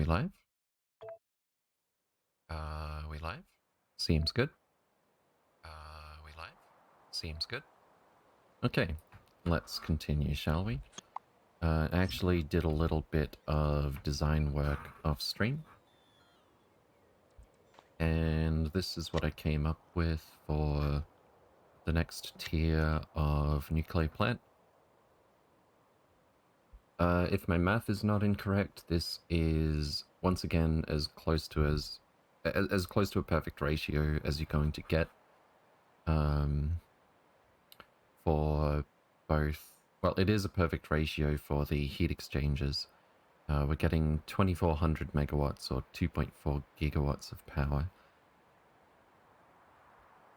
we live? We live? Seems good. We live? Seems good. Okay, let's continue, shall we? I actually did a little bit of design work off stream. And this is what I came up with for the next tier of nuclear plant. If my math is not incorrect, this is once again as close to a perfect ratio as you're going to get for both. Well, it is a perfect ratio for the heat exchangers. We're getting 2400 megawatts or 2.4 gigawatts of power.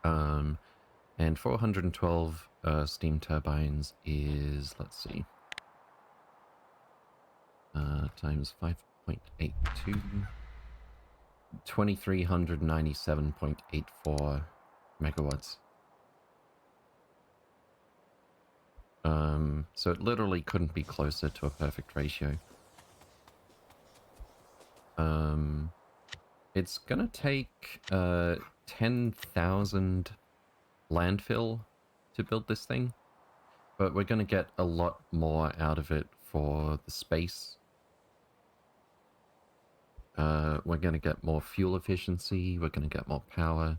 And 412 steam turbines is, let's see, times 5.82, 2397.84 megawatts. So it literally couldn't be closer to a perfect ratio. It's gonna take 10,000 landfill to build this thing, but we're gonna get a lot more out of it for the space. We're gonna get more fuel efficiency, we're gonna get more power,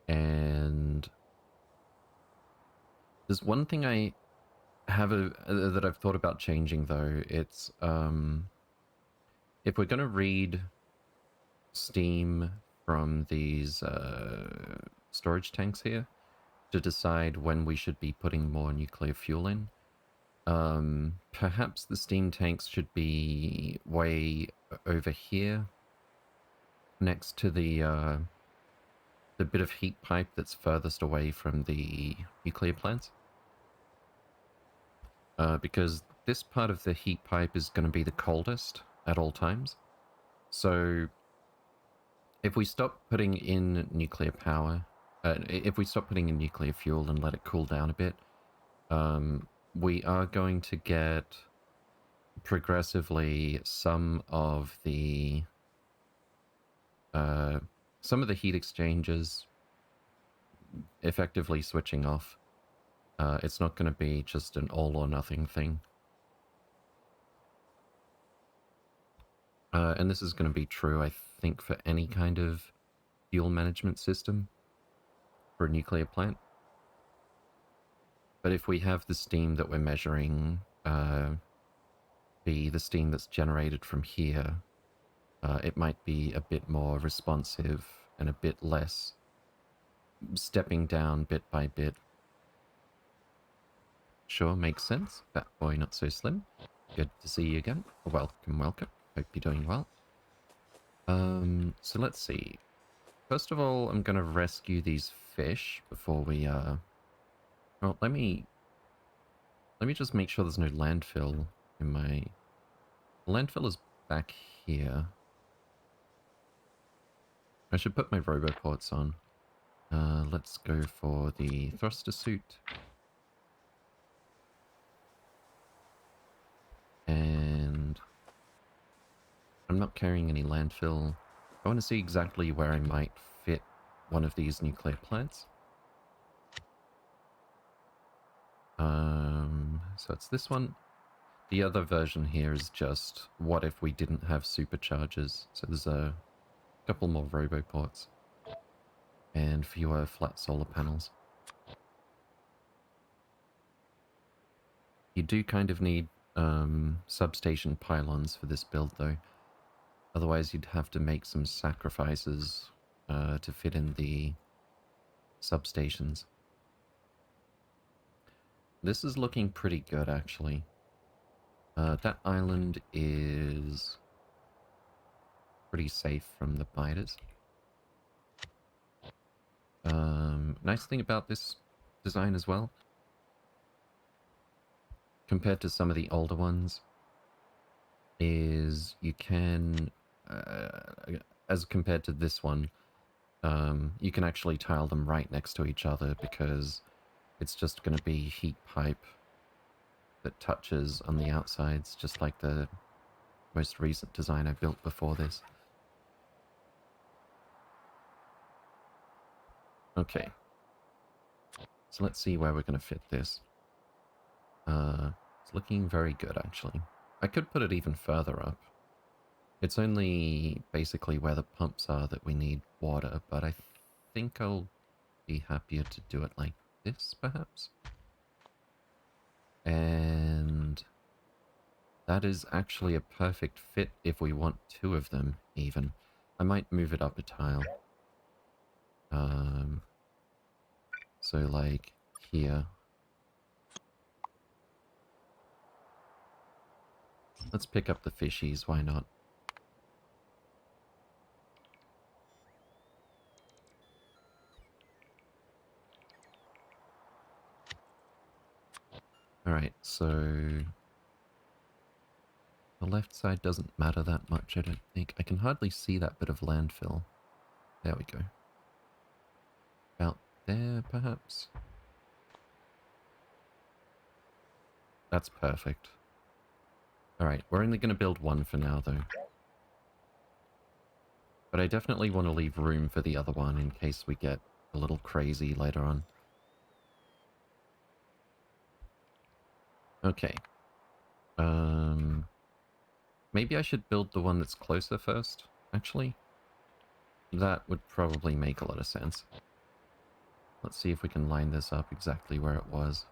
and there's one thing I have that I've thought about changing though. It's if we're gonna read steam from these storage tanks here to decide when we should be putting more nuclear fuel in, perhaps the steam tanks should be way over here next to the bit of heat pipe that's furthest away from the nuclear plants, because this part of the heat pipe is going to be the coldest at all times. So if we stop putting in nuclear power, if we stop putting in nuclear fuel and let it cool down a bit, we are going to get progressively some of the heat exchangers effectively switching off. It's not going to be just an all or nothing thing. And this is going to be true, I think, for any kind of fuel management system for a nuclear plant. But if we have the steam that we're measuring be the steam that's generated from here, it might be a bit more responsive and a bit less stepping down bit by bit. Sure, makes sense. Fat boy, not so slim. Good to see you again. Welcome, welcome. Hope you're doing well. So let's see. First of all, I'm gonna rescue these fish before we, well, let me just make sure there's no landfill in my... Landfill is back here. I should put my roboports on. Let's go for the thruster suit. And I'm not carrying any landfill. I want to see exactly where I might fit one of these nuclear plants. So it's this one. The other version here is just, what if we didn't have superchargers? So there's a couple more roboports and fewer flat solar panels. You do kind of need substation pylons for this build though. Otherwise you'd have to make some sacrifices to fit in the substations. This is looking pretty good actually. That island is pretty safe from the biters. Nice thing about this design as well, compared to some of the older ones, is you can, as compared to this one, you can actually tile them right next to each other because it's just going to be heat pipe that touches on the outsides, just like the most recent design I built before this. Okay. So let's see where we're going to fit this. It's looking very good, actually. I could put it even further up. It's only basically where the pumps are that we need water, but I think I'll be happier to do it like this, perhaps? And that is actually a perfect fit if we want two of them, even. I might move it up a tile. So like here. Let's pick up the fishies, why not? Alright, so the left side doesn't matter that much, I don't think. I can hardly see that bit of landfill. There we go. About there, perhaps? That's perfect. Alright, we're only going to build one for now, though. But I definitely want to leave room for the other one in case we get a little crazy later on. Okay. Maybe I should build the one that's closer first, actually. That would probably make a lot of sense. Let's see if we can line this up exactly where it was.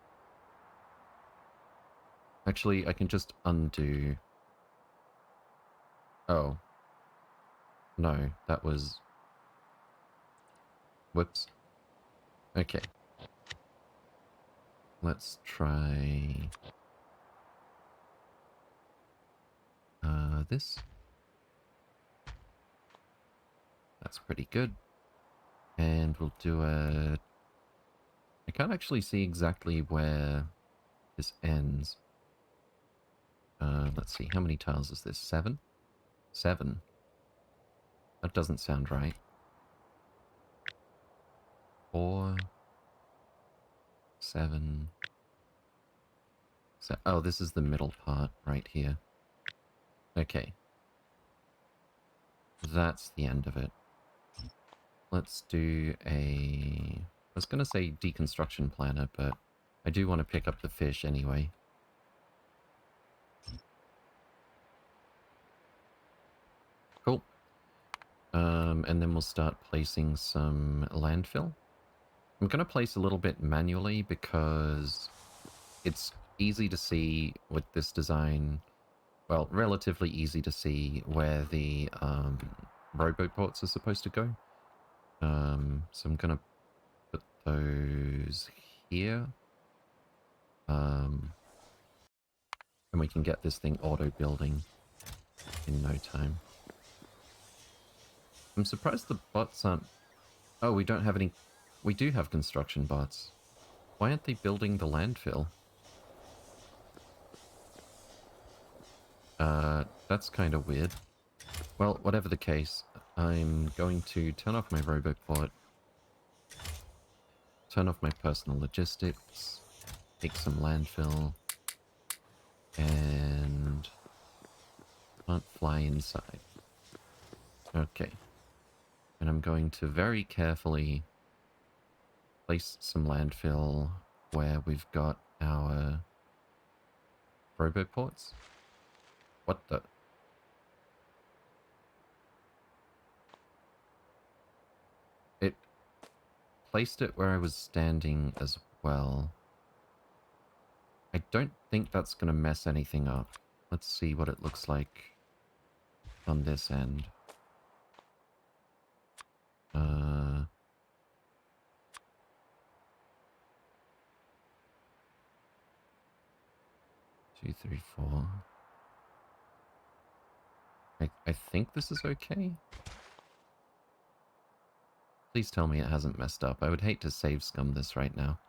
Actually, I can just undo... Oh. No, that was... Whoops. Okay. Let's try... this. That's pretty good. And we'll do a... I can't actually see exactly where this ends. Let's see, how many tiles is this? 7? 7. That doesn't sound right. 4... 7... Oh, this is the middle part right here. Okay. That's the end of it. Let's do a... I was going to say deconstruction planner, but I do want to pick up the fish anyway. Cool. And then we'll start placing some landfill. I'm going to place a little bit manually because it's easy to see with this design, well, relatively easy to see where the roboports are supposed to go. So I'm going to put those here. And we can get this thing auto-building in no time. I'm surprised the bots aren't... Oh, we don't have any... We do have construction bots. Why aren't they building the landfill? That's kind of weird. Well, whatever the case, I'm going to turn off my roboport, turn off my personal logistics, take some landfill, and can't fly inside. Okay. And I'm going to very carefully place some landfill where we've got our roboports. What the... It placed it where I was standing as well. I don't think that's going to mess anything up. Let's see what it looks like on this end. 2, 3, 4. I think this is okay. Please tell me it hasn't messed up. I would hate to save scum this right now.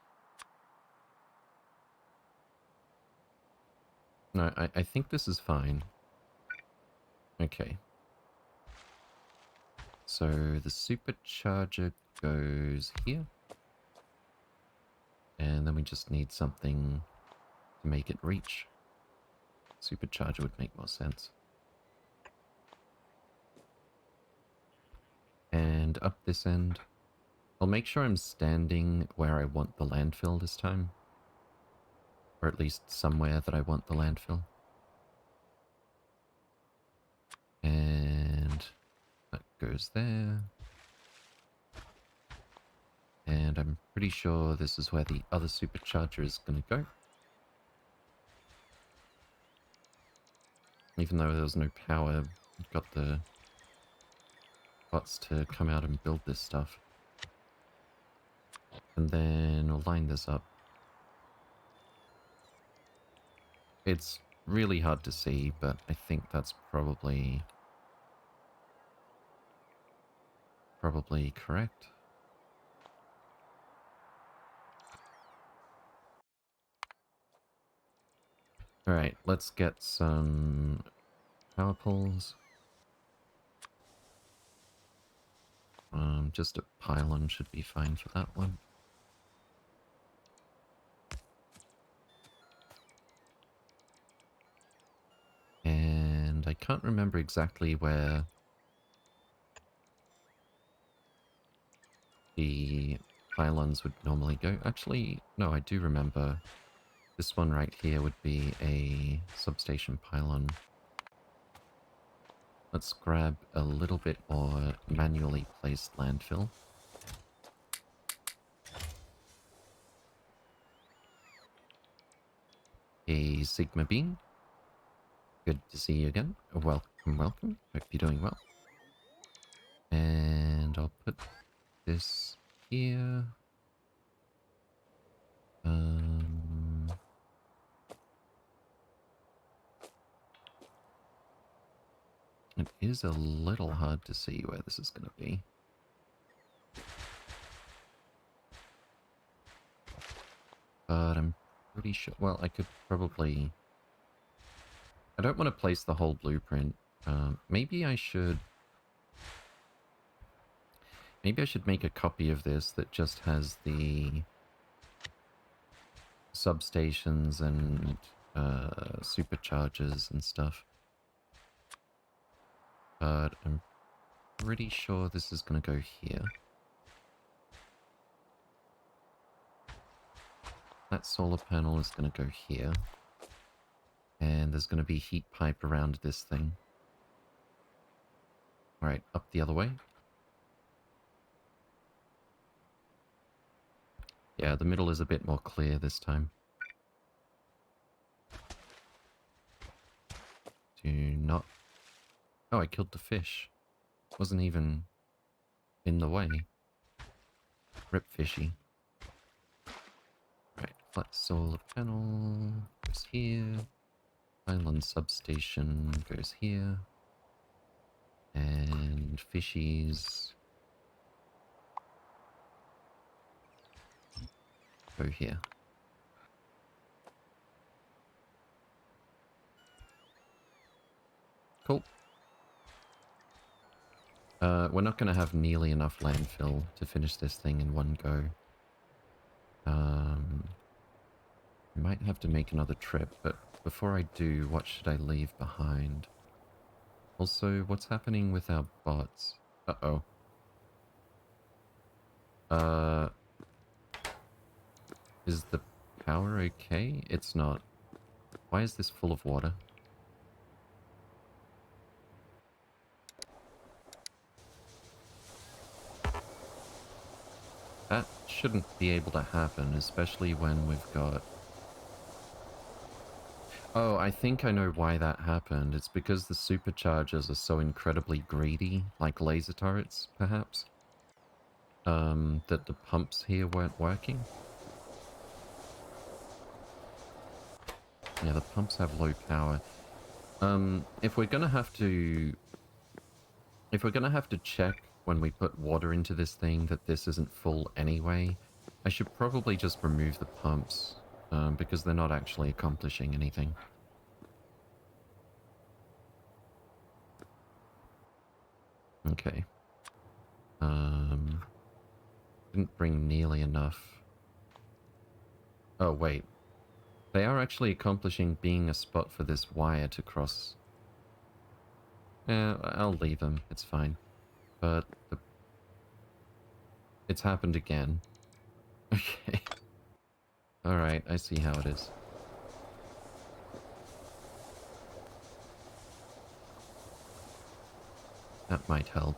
No, I think this is fine. Okay. So the supercharger goes here. And then we just need something to make it reach. Supercharger would make more sense. And up this end. I'll make sure I'm standing where I want the landfill this time. Or at least somewhere that I want the landfill. And that goes there. And I'm pretty sure this is where the other supercharger is going to go. Even though there was no power, got the bots to come out and build this stuff. And then I'll line this up. It's really hard to see, but I think that's probably correct. Alright, let's get some power poles. Just a pylon should be fine for that one. And I can't remember exactly where the pylons would normally go. Actually, no, I do remember. This one right here would be a substation pylon. Let's grab a little bit more manually placed landfill. A Sigma bean. Good to see you again. Welcome, welcome. Hope you're doing well. And I'll put this here. It is a little hard to see where this is going to be. But I'm pretty sure... Well, I could probably... I don't want to place the whole blueprint. Maybe I should... Maybe I should make a copy of this that just has the substations and superchargers and stuff. But I'm pretty sure this is going to go here. That solar panel is going to go here. And there's going to be heat pipe around this thing. Alright, up the other way. Yeah, the middle is a bit more clear this time. Do not... Oh, I killed the fish. Wasn't even in the way. Rip fishy. Right, flat solar panel goes here. Island substation goes here. And fishies go here. Cool. We're not going to have nearly enough landfill to finish this thing in one go. I might have to make another trip, but before I do, what should I leave behind? Also, what's happening with our bots? Uh-oh. Is the power okay? It's not. Why is this full of water? That shouldn't be able to happen, especially when we've got... Oh, I think I know why that happened. It's because the superchargers are so incredibly greedy, like laser turrets, perhaps. That the pumps here weren't working. Yeah, the pumps have low power. If we're gonna have to... If we're gonna have to check when we put water into this thing that this isn't full anyway, I should probably just remove the pumps, because they're not actually accomplishing anything. Okay. Didn't bring nearly enough. Oh, wait. They are actually accomplishing being a spot for this wire to cross. Yeah, I'll leave them. It's fine. But the It's happened again. Okay. Alright, I see how it is. That might help.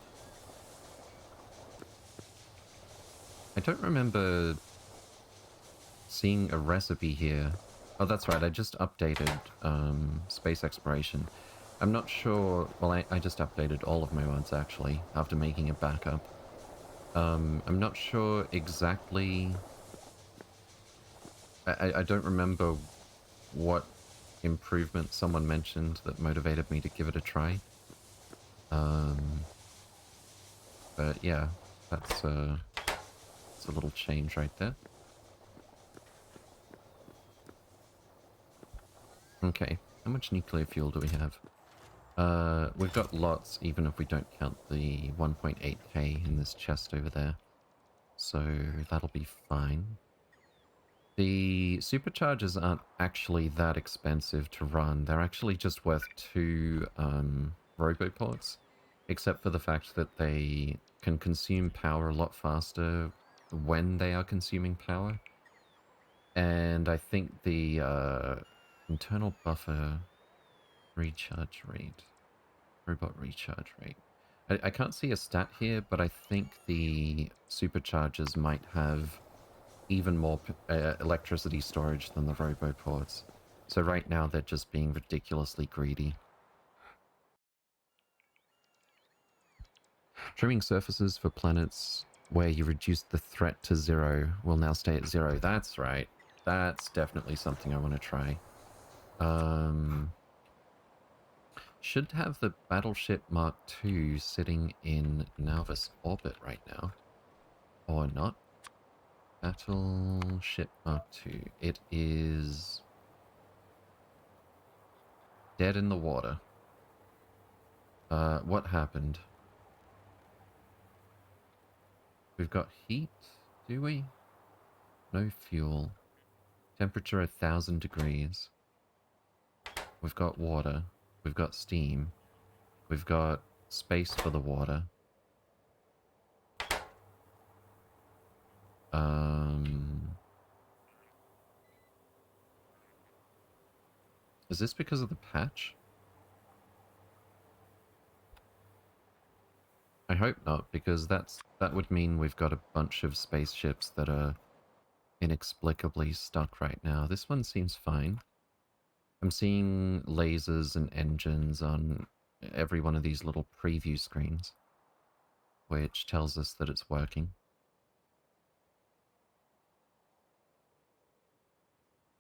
I don't remember seeing a recipe here. Oh, that's right, I just updated space exploration. I'm not sure... Well, I just updated all of my mods, actually, after making a backup. I'm not sure exactly... I don't remember what improvement someone mentioned that motivated me to give it a try. But yeah, that's a little change right there. Okay, how much nuclear fuel do we have? We've got lots, even if we don't count the 1.8k in this chest over there. So that'll be fine. The superchargers aren't actually that expensive to run. They're actually just worth 2 roboports, except for the fact that they can consume power a lot faster when they are consuming power. And I think the internal buffer recharge rate, robot recharge rate. I can't see a stat here, but I think the superchargers might have even more electricity storage than the roboports. So right now they're just being ridiculously greedy. Trimming surfaces for planets where you reduce the threat to 0 will now stay at 0. That's right. That's definitely something I want to try. Should have the Battleship Mark II sitting in Nauvis orbit right now. Or not. Battleship Mark II. It is dead in the water. What happened? We've got heat, do we? No fuel. Temperature 1000 degrees. We've got water. We've got steam. We've got space for the water. Is this because of the patch? I hope not, because that would mean we've got a bunch of spaceships that are inexplicably stuck right now. This one seems fine. I'm seeing lasers and engines on every one of these little preview screens, which tells us that it's working.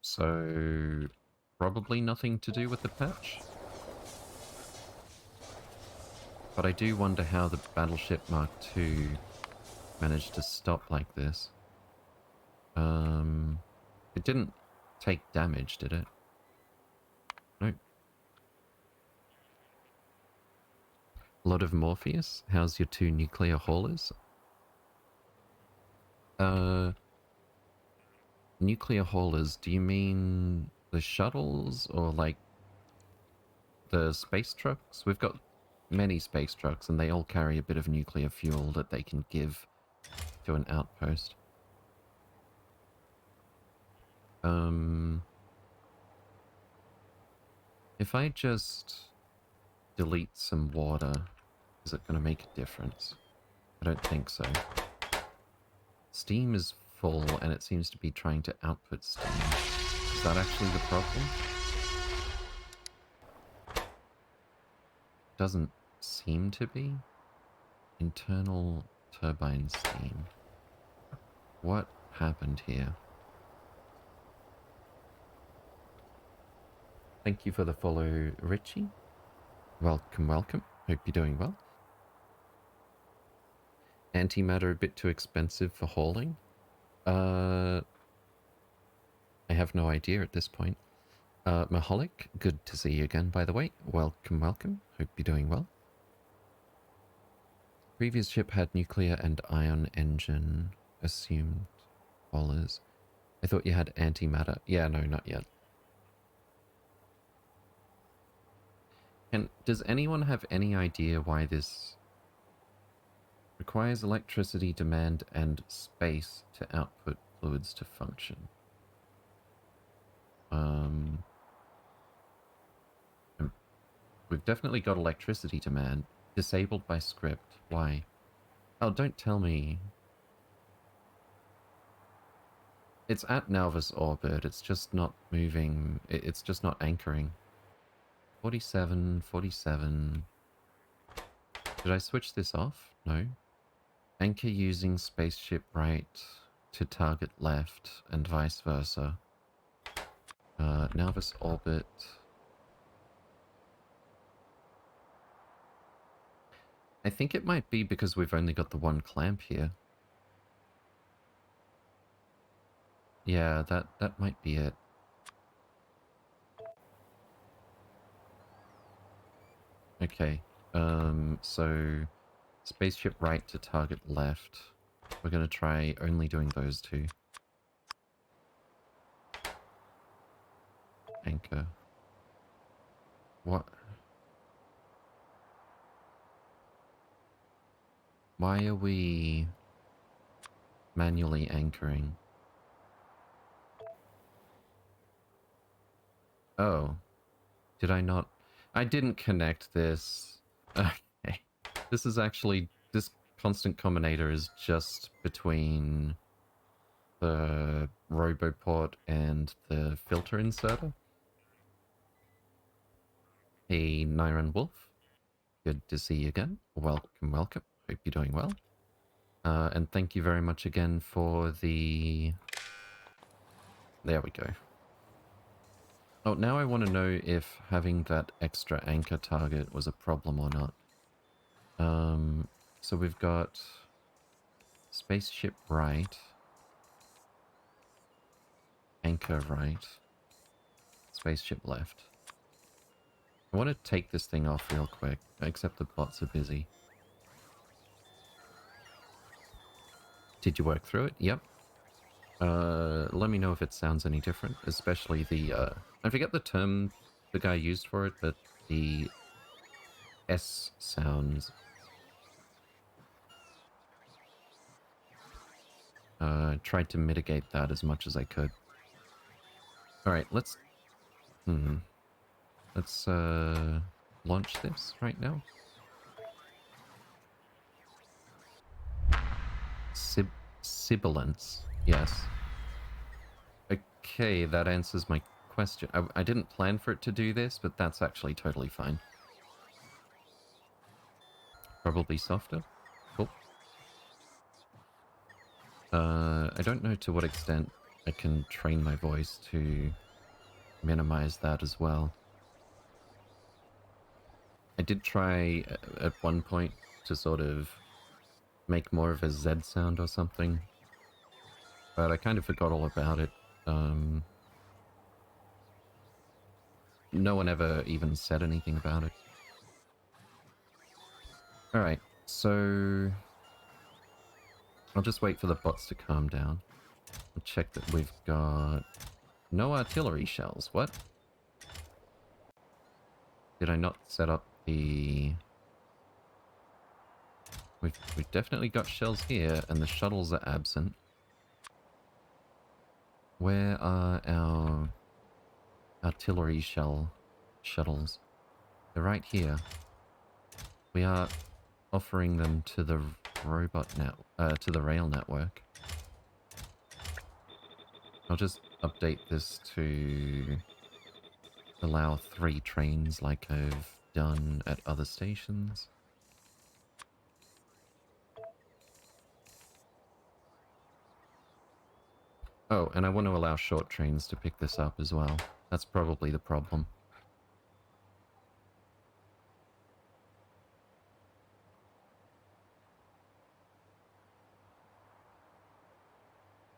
So, probably nothing to do with the patch. But I do wonder how the Battleship Mark II managed to stop like this. It didn't take damage, did it? Nope. Lot of Morpheus? How's your 2 nuclear haulers? Nuclear haulers, do you mean the shuttles or like the space trucks? We've got many space trucks and they all carry a bit of nuclear fuel that they can give to an outpost. If I just delete some water, is it going to make a difference? I don't think so. Steam is full and it seems to be trying to output steam. Is that actually the problem? Doesn't seem to be. Internal turbine steam. What happened here? Thank you for the follow, Richie. Welcome, welcome. Hope you're doing well. Antimatter a bit too expensive for hauling? I have no idea at this point. Maholic, good to see you again, by the way. Welcome, welcome. Hope you're doing well. Previous ship had nuclear and ion engine. Assumed haulers. I thought you had antimatter. Yeah, no, not yet. And does anyone have any idea why this Requires electricity demand and space to output fluids to function. Um, we've definitely got electricity demand. Disabled by script. Why? Oh, don't tell me. It's at Nauvis orbit. It's just not moving. It's just not anchoring. 47, 47. Did I switch this off? No. Anchor using spaceship right to target left and vice versa. Nauvis orbit. I think it might be because we've only got the one clamp here. Yeah, that might be it. Okay. So spaceship right to target left. We're gonna try only doing those two. Anchor. What? Why are we manually anchoring? Oh. Did I not? I didn't connect this. Okay. This is actually... This constant combinator is just between the Roboport and the filter inserter. Hey, Nyron Wolf. Good to see you again. Welcome, welcome. Hope you're doing well. And thank you very much again for the... There we go. Oh, now I want to know if having that extra anchor target was a problem or not. So we've got spaceship right, anchor right, spaceship left. I want to take this thing off real quick, except the bots are busy. Did you work through it? Yep. Let me know if it sounds any different, especially the, I forget the term the guy used for it, but the S sounds. Tried to mitigate that as much as I could. Alright, let's... Let's, launch this right now. Sibilance, yes. Okay, that answers my question. I didn't plan for it to do this, but that's actually totally fine. Probably softer. Cool. I don't know to what extent I can train my voice to minimize that as well. I did try at one point to sort of make more of a Z sound or something, but I kind of forgot all about it. No one ever even said anything about it. Alright, so... I'll just wait for the bots to calm down. I'll check that we've got... No artillery shells, what? Did I not set up the... We've definitely got shells here, and the shuttles are absent. Where are our artillery shuttles? They're right here. We are offering them to the to the rail network. I'll just update this to allow 3 trains like I've done at other stations. Oh, and I want to allow short trains to pick this up as well. That's probably the problem.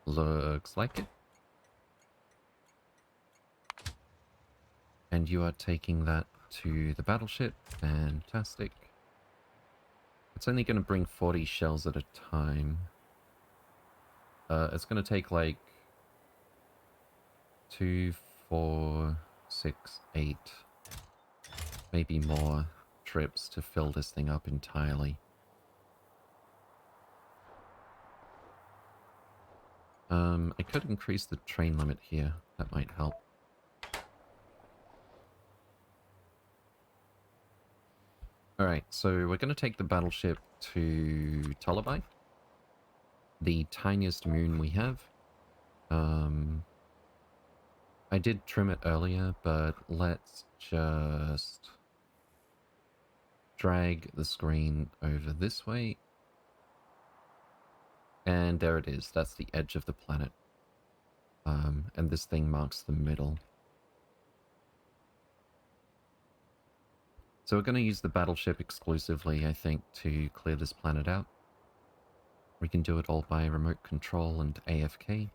Looks like it. And you are taking that to the battleship. Fantastic. It's only going to bring 40 shells at a time. It's going to take like 2, 4, 6, 8, maybe more trips to fill this thing up entirely. I could increase the train limit here. That might help. Alright, so we're going to take the battleship to Tolabai, the tiniest moon we have. I did trim it earlier, but let's just drag the screen over this way. And there it is. That's the edge of the planet. And this thing marks the middle. So we're going to use the battleship exclusively, I think, to clear this planet out. We can do it all by remote control and AFK.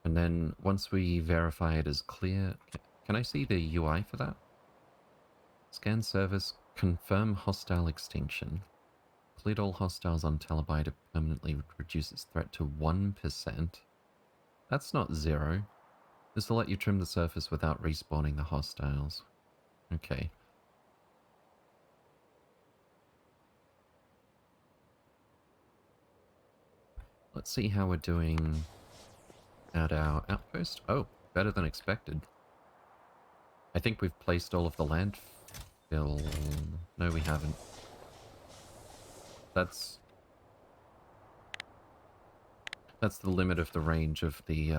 And then once we verify it as clear... Can I see the UI for that? Scan service, confirm hostile extinction. Cleared all hostiles on Tolabai to permanently reduce its threat to 1%. That's not 0. This will let you trim the surface without respawning the hostiles. Okay. Let's see how we're doing at our outpost. Oh, better than expected. I think we've placed all of the landfill. No, we haven't. That's the limit of the range of the,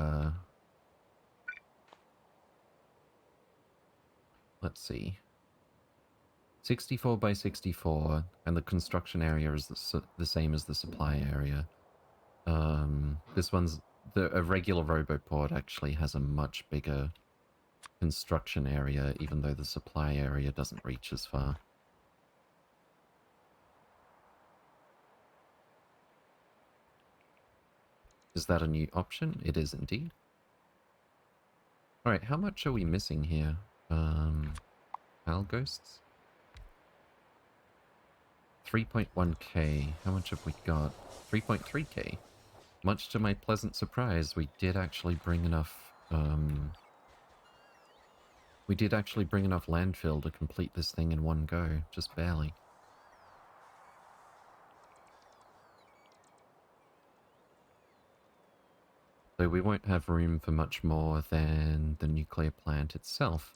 let's see. 64 by 64, and the construction area is the same as the supply area. This one's... a regular Roboport actually has a much bigger construction area, even though the supply area doesn't reach as far. Is that a new option? It is indeed. Alright, how much are we missing here? Pal ghosts? 3.1k. How much have we got? 3.3k. Much to my pleasant surprise, we did actually bring enough, landfill to complete this thing in one go. Just barely. So we won't have room for much more than the nuclear plant itself.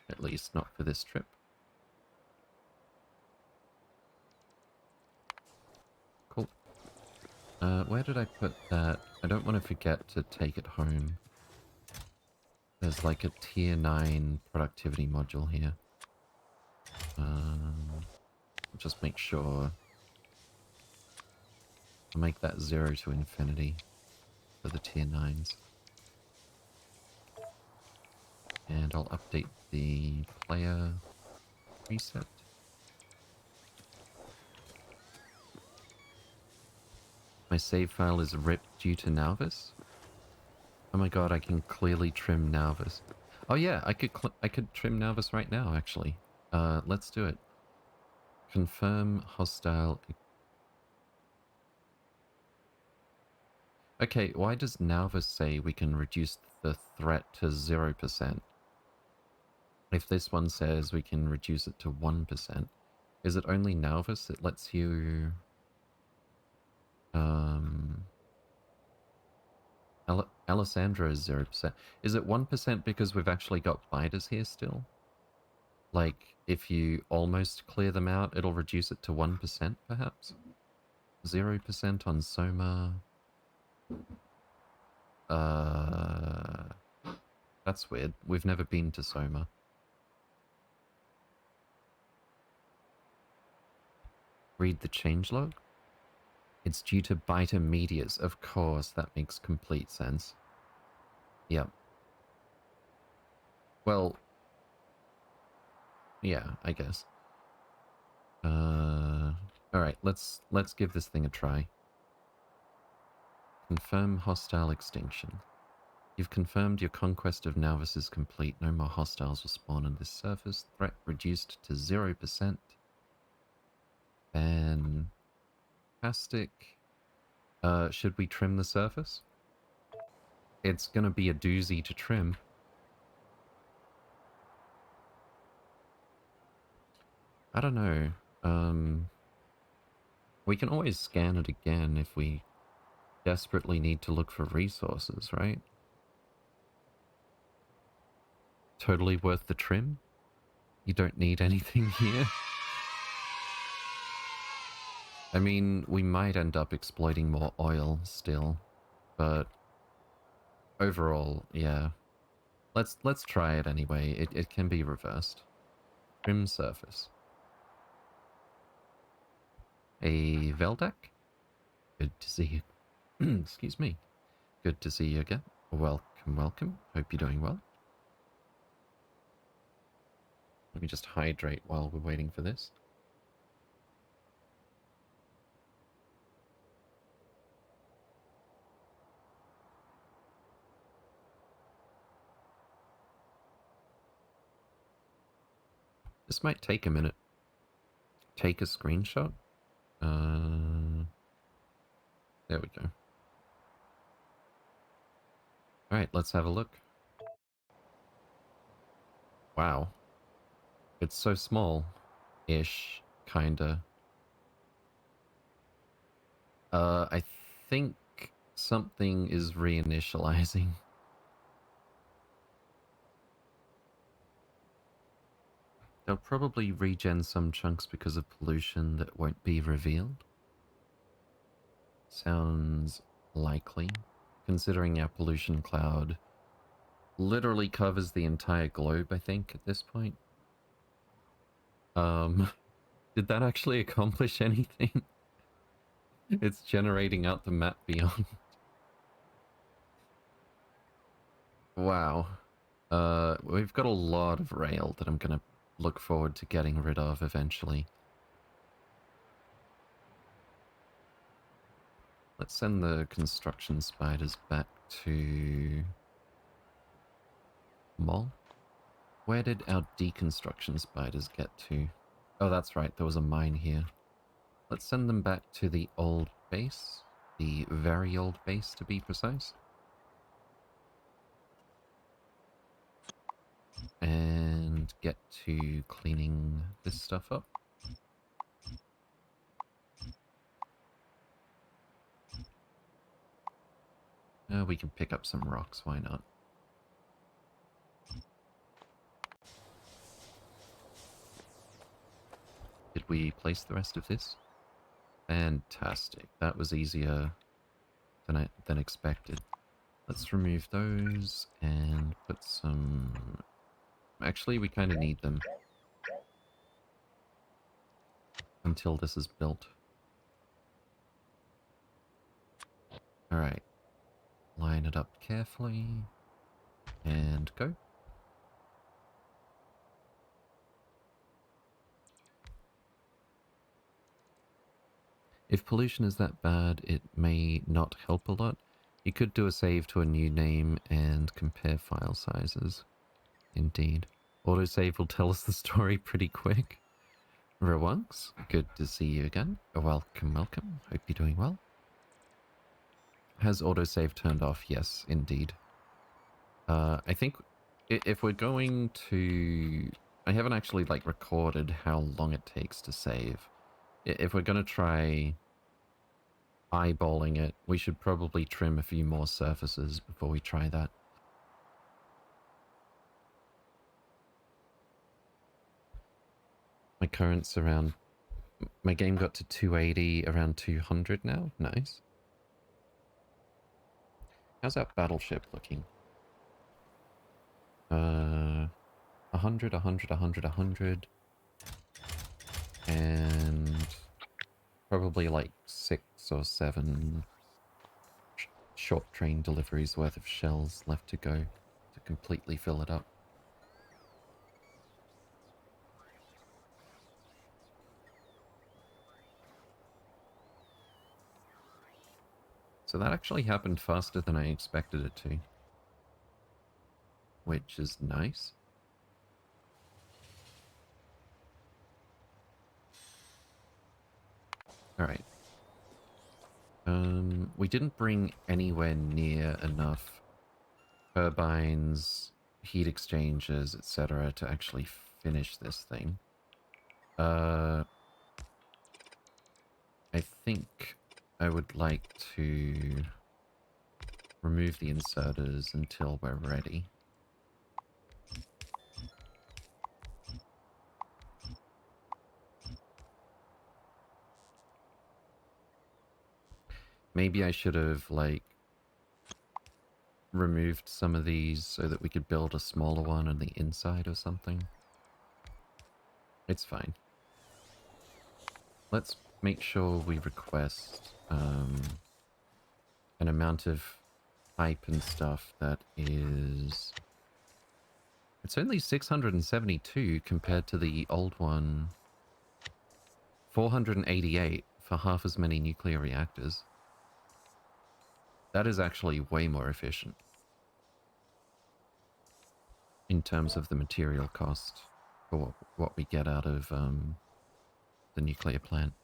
At least not for this trip. Cool. Where did I put that? I don't want to forget to take it home. There's like a tier 9 productivity module here. Just make sure. I'll make that 0 to infinity for the tier 9s. And I'll update the player reset. My save file is ripped due to Nauvis. Oh my god, I can clearly trim Nauvis. Oh yeah, I could trim Nauvis right now, actually. Let's do it. Confirm hostile... Okay, why does Nauvis say we can reduce the threat to 0%? If this one says we can reduce it to 1%, is it only Nauvis that lets you... Alessandra is 0%. Is it 1% because we've actually got biters here still? Like, if you almost clear them out, it'll reduce it to 1%, perhaps? 0% on Soma. That's weird. We've never been to Soma. Read the changelog? It's due to biter medias. Of course, that makes complete sense. Yep. Well... yeah, I guess. Alright, let's give this thing a try. Confirm hostile extinction. You've confirmed your conquest of Nauvis is complete. No more hostiles will spawn on this surface. Threat reduced to 0%. Fantastic. Should we trim the surface? It's gonna be a doozy to trim. I don't know. We can always scan it again if we desperately need to look for resources, right? Totally worth the trim. You don't need anything here. I mean, we might end up exploiting more oil still, but overall, yeah. Let's try it anyway. It can be reversed. Trim surface. A Veldak? Good to see you. Excuse me. Good to see you again. Welcome, welcome. Hope you're doing well. Let me just hydrate while we're waiting for this. This might take a minute. Take a screenshot? There we go. Alright, let's have a look. Wow. It's so small-ish, kinda. I think something is reinitializing. They'll probably regen some chunks because of pollution that won't be revealed. Sounds likely, considering our pollution cloud literally covers the entire globe, I think, at this point. Did that actually accomplish anything? It's generating out the map beyond. Wow. We've got a lot of rail that I'm gonna look forward to getting rid of eventually. Let's send the construction spiders back to Mall. Where did our deconstruction spiders get to? Oh, that's right, there was a mine here. Let's send them back to the old base. The very old base, to be precise. And get to cleaning this stuff up. We can pick up some rocks, why not? Did we place the rest of this? Fantastic. That was easier than expected. Let's remove those and put some... Actually, we kind of need them until this is built. Alright. Line it up carefully. And go. If pollution is that bad, it may not help a lot. You could do a save to a new name and compare file sizes. Indeed. Autosave will tell us the story pretty quick. Rawunks, good to see you again. Welcome, welcome. Hope you're doing well. Has autosave turned off? Yes, indeed. I think if we're going to... I haven't actually, like, recorded how long it takes to save. If we're going to try eyeballing it, we should probably trim a few more surfaces before we try that. My current's around... My game got to 280, around 200 now. Nice. How's that battleship looking? 100, 100, 100, 100. And probably like 6 or 7 short train deliveries worth of shells left to go to completely fill it up. So that actually happened faster than I expected it to, which is nice. Alright. We didn't bring anywhere near enough turbines, heat exchangers, etc. to actually finish this thing. I think I would like to remove the inserters until we're ready. Maybe I should have, like, removed some of these so that we could build a smaller one on the inside or something. It's fine. Let's make sure we request an amount of pipe and stuff that is... It's only 672 compared to the old one. 488 for half as many nuclear reactors. That is actually way more efficient in terms of the material cost for what we get out of the nuclear plant.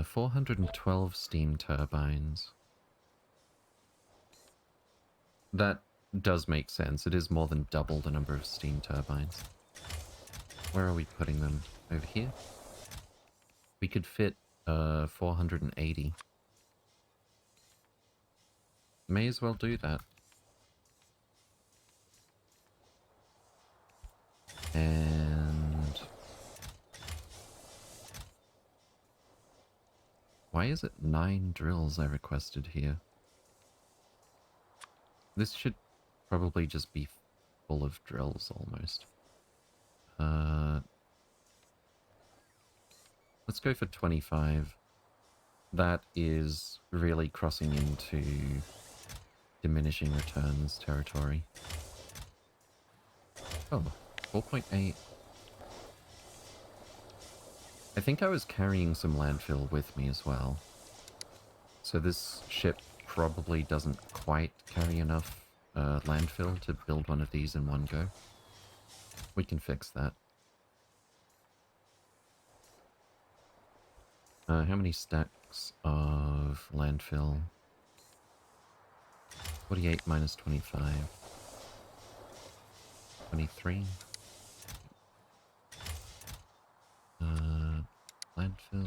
412 steam turbines. That does make sense. It is more than double the number of steam turbines. Where are we putting them? Over here? We could fit 480. May as well do that. And... why is it 9 drills I requested here? This should probably just be full of drills, almost. Let's go for 25. That is really crossing into diminishing returns territory. Oh, 4.8. I think I was carrying some landfill with me as well. So this ship probably doesn't quite carry enough landfill to build one of these in one go. We can fix that. How many stacks of landfill? 48 minus 25. 23. Landfill.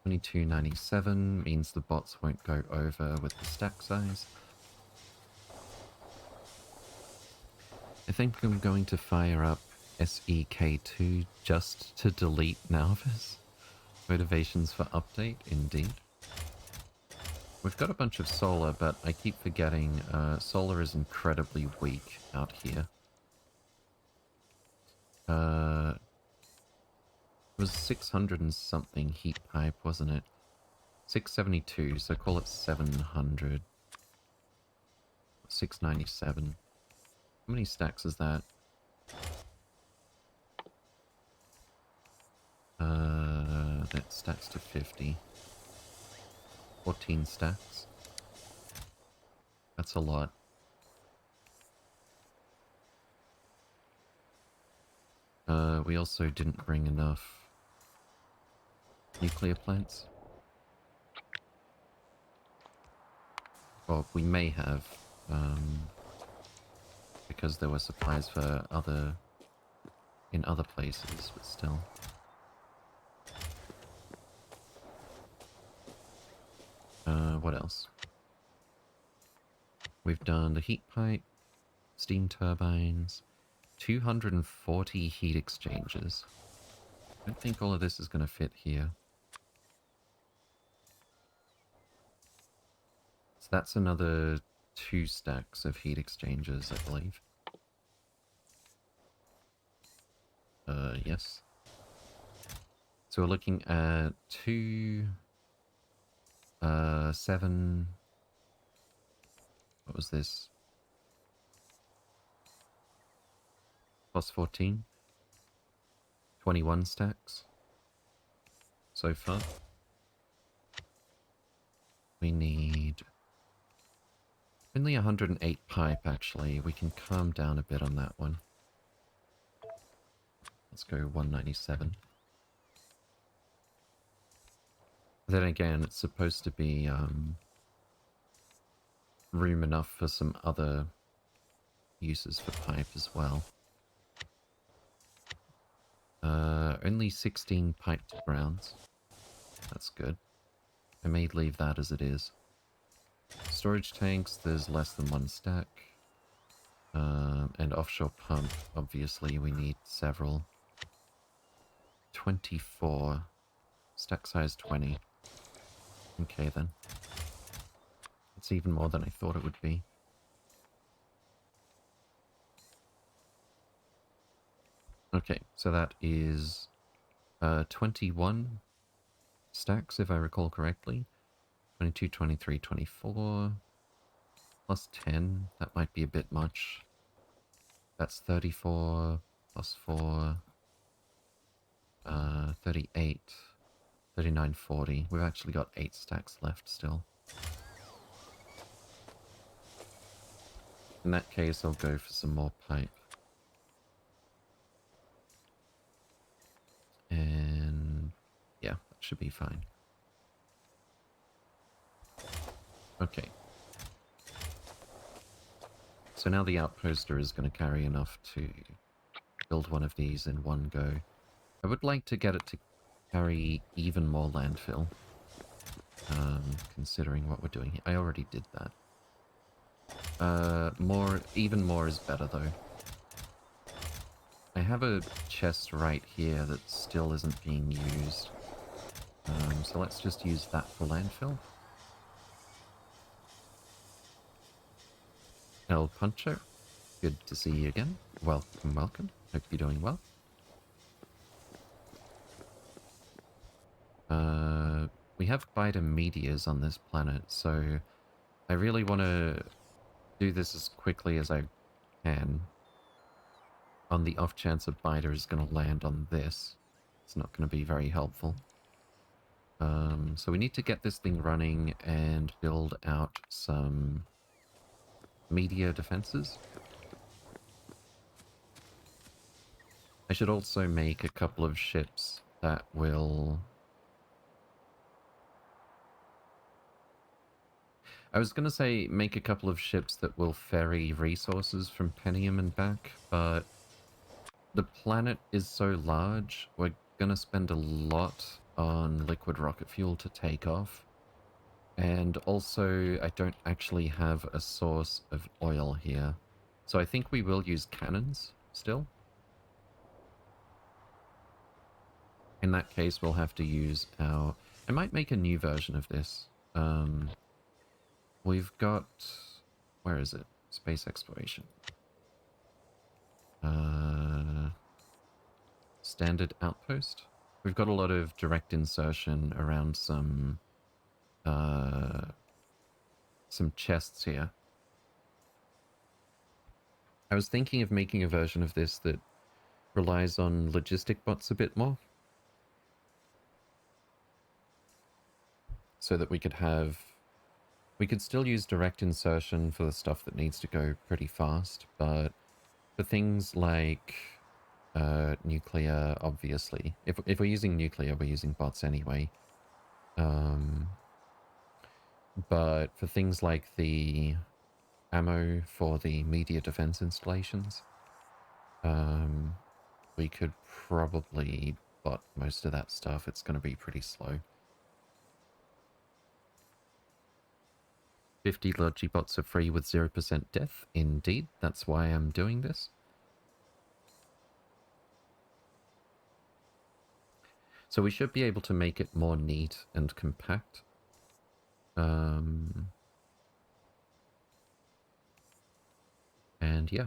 2297 means the bots won't go over with the stack size. I think I'm going to fire up SEK2 just to delete Nalvis. Motivations for update, indeed. We've got a bunch of solar, but I keep forgetting solar is incredibly weak out here. It was 600 and something heat pipe, wasn't it? 672, so call it 700. 697. How many stacks is that? That stacks to 50. 14 stacks. That's a lot. We also didn't bring enough nuclear plants. Well, we may have, because there were supplies for in other places, but still. What else? We've done the heat pipe, steam turbines, 240 heat exchangers. I don't think all of this is going to fit here. So that's another 2 stacks of heat exchangers, I believe. Yes. So we're looking at 2... 7... What was this? Plus 14. 21 stacks. So far. We need... only 108 pipe, actually. We can calm down a bit on that one. Let's go 197. Then again, it's supposed to be room enough for some other uses for pipe as well. Only 16 piped grounds. That's good. I may leave that as it is. Storage tanks, there's less than one stack. And offshore pump, obviously we need several. 24. Stack size 20. Okay then. It's even more than I thought it would be. Okay, so that is 21 stacks, if I recall correctly. 22, 23, 24. Plus 10, that might be a bit much. That's 34, plus 4, 38, 39, 40. We've actually got 8 stacks left still. In that case, I'll go for some more pipe. And yeah, that should be fine. Okay. So now the outposter is going to carry enough to build one of these in one go. I would like to get it to carry even more landfill. Considering what we're doing here. I already did that. Even more is better though. I have a chest right here that still isn't being used. So let's just use that for landfill. El Puncho, good to see you again. Welcome, welcome. Hope you're doing well. We have meteors on this planet, so I really want to do this as quickly as I can. On the off chance a biter is going to land on this. It's not going to be very helpful. So we need to get this thing running and build out some meteor defenses. I should also make a couple of ships that will... I was going to say make a couple of ships that will ferry resources from Pentium and back, but the planet is so large, we're going to spend a lot on liquid rocket fuel to take off. And also, I don't actually have a source of oil here. So I think we will use cannons still. In that case, we'll have to use our... I might make a new version of this. We've got... Where is it? Space exploration. Standard outpost. We've got a lot of direct insertion around some chests here. I was thinking of making a version of this that relies on logistic bots a bit more. So that we could have... We could still use direct insertion for the stuff that needs to go pretty fast, but for things like nuclear, obviously. If we're using nuclear, we're using bots anyway. But for things like the ammo for the meteor defense installations, we could probably bot most of that stuff. It's going to be pretty slow. 50 Logibots are free with 0% death. Indeed, that's why I'm doing this. So we should be able to make it more neat and compact. And yeah.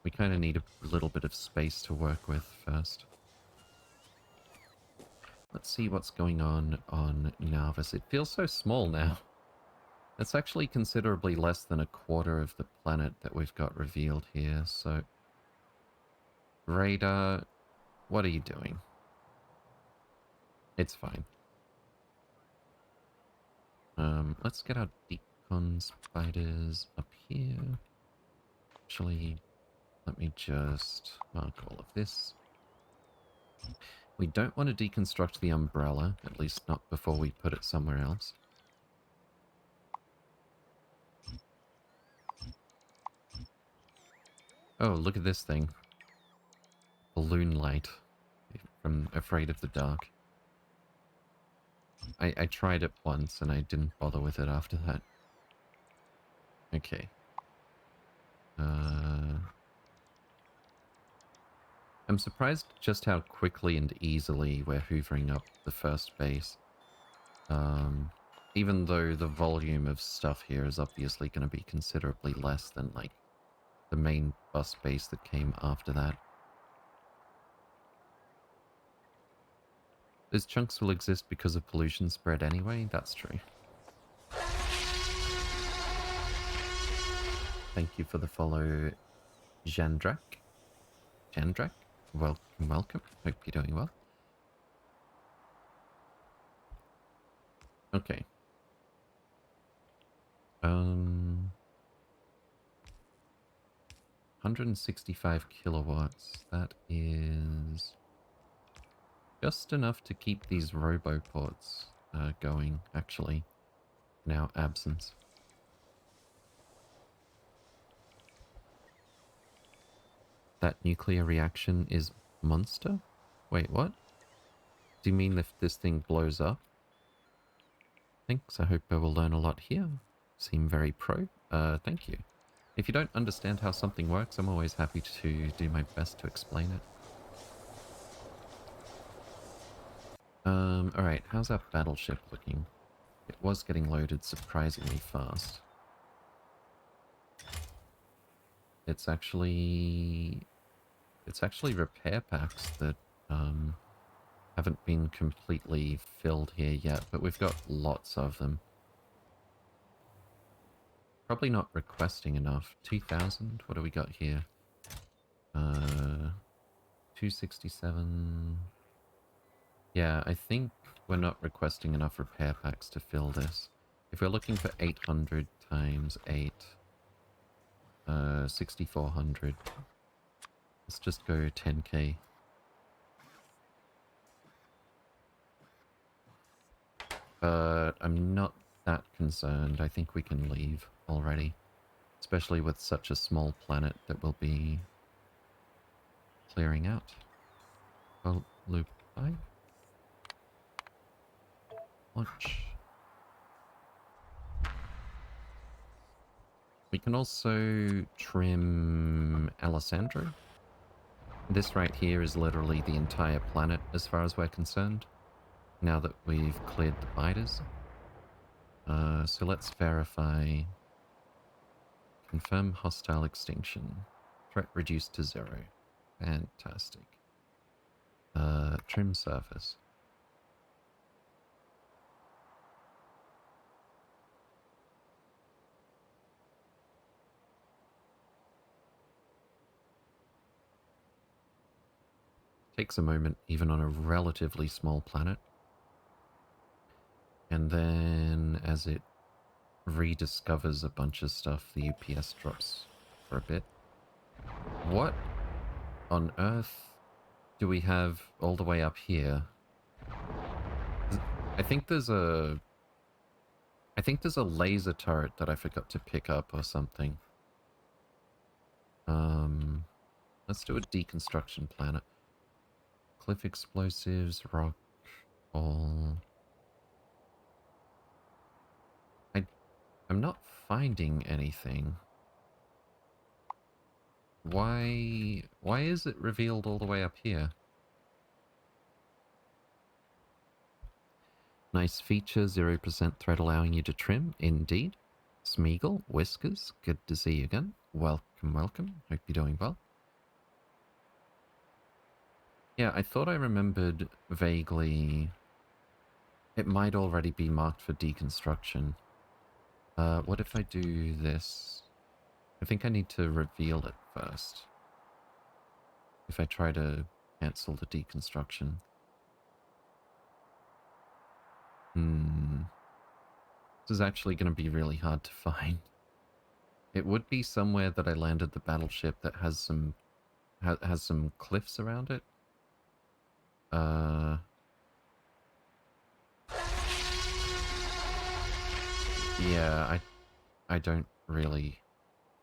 We kind of need a little bit of space to work with first. Let's see what's going on Narvis. It feels so small now. It's actually considerably less than a quarter of the planet that we've got revealed here, so... Radar, what are you doing? It's fine. Let's get our decon spiders up here. Actually, let me just mark all of this. We don't want to deconstruct the umbrella, at least not before we put it somewhere else. Oh, look at this thing. balloon light from Afraid of the Dark. I tried it once and I didn't bother with it after that. Okay. I'm surprised just how quickly and easily we're hoovering up the first base. Even though the volume of stuff here is obviously going to be considerably less than, like, the main bus base that came after that. Those chunks will exist because of pollution spread anyway? That's true. Thank you for the follow, Jandrak. Jandrak? Welcome, welcome. Hope you're doing well. Okay. 165 kilowatts. That is just enough to keep these roboports going, actually, in our absence. That nuclear reaction is monster? Wait, what? Do you mean if this thing blows up? Thanks, I hope I will learn a lot here. Seem very pro. Thank you. If you don't understand how something works, I'm always happy to do my best to explain it. Alright, how's our battleship looking? It was getting loaded surprisingly fast. It's actually repair packs that haven't been completely filled here yet, but we've got lots of them. Probably not requesting enough. 2,000? What do we got here? 267. Yeah, I think we're not requesting enough repair packs to fill this. If we're looking for 800 times 8, 6,400. Let's just go 10k. But I'm not that concerned. I think we can leave already. Especially with such a small planet that we'll be clearing out. Well, loop 5. Launch. We can also trim Alessandro. This right here is literally the entire planet as far as we're concerned, now that we've cleared the biters. So let's verify. Confirm hostile extinction. Threat reduced to 0. Fantastic. Trim surface. Takes a moment, even on a relatively small planet. And then, as it rediscovers a bunch of stuff, the UPS drops for a bit. What on earth do we have all the way up here? I think there's a laser turret that I forgot to pick up or something. Let's do a deconstruction planet. Cliff explosives, rock, all. I'm not finding anything. Why is it revealed all the way up here? Nice feature, 0% threat allowing you to trim, indeed. Smeagol, Whiskers, good to see you again. Welcome, welcome. Hope you're doing well. Yeah, I thought I remembered vaguely. It might already be marked for deconstruction. What if I do this? I think I need to reveal it first. If I try to cancel the deconstruction. This is actually going to be really hard to find. It would be somewhere that I landed the battleship that has some cliffs around it. Yeah, I don't really...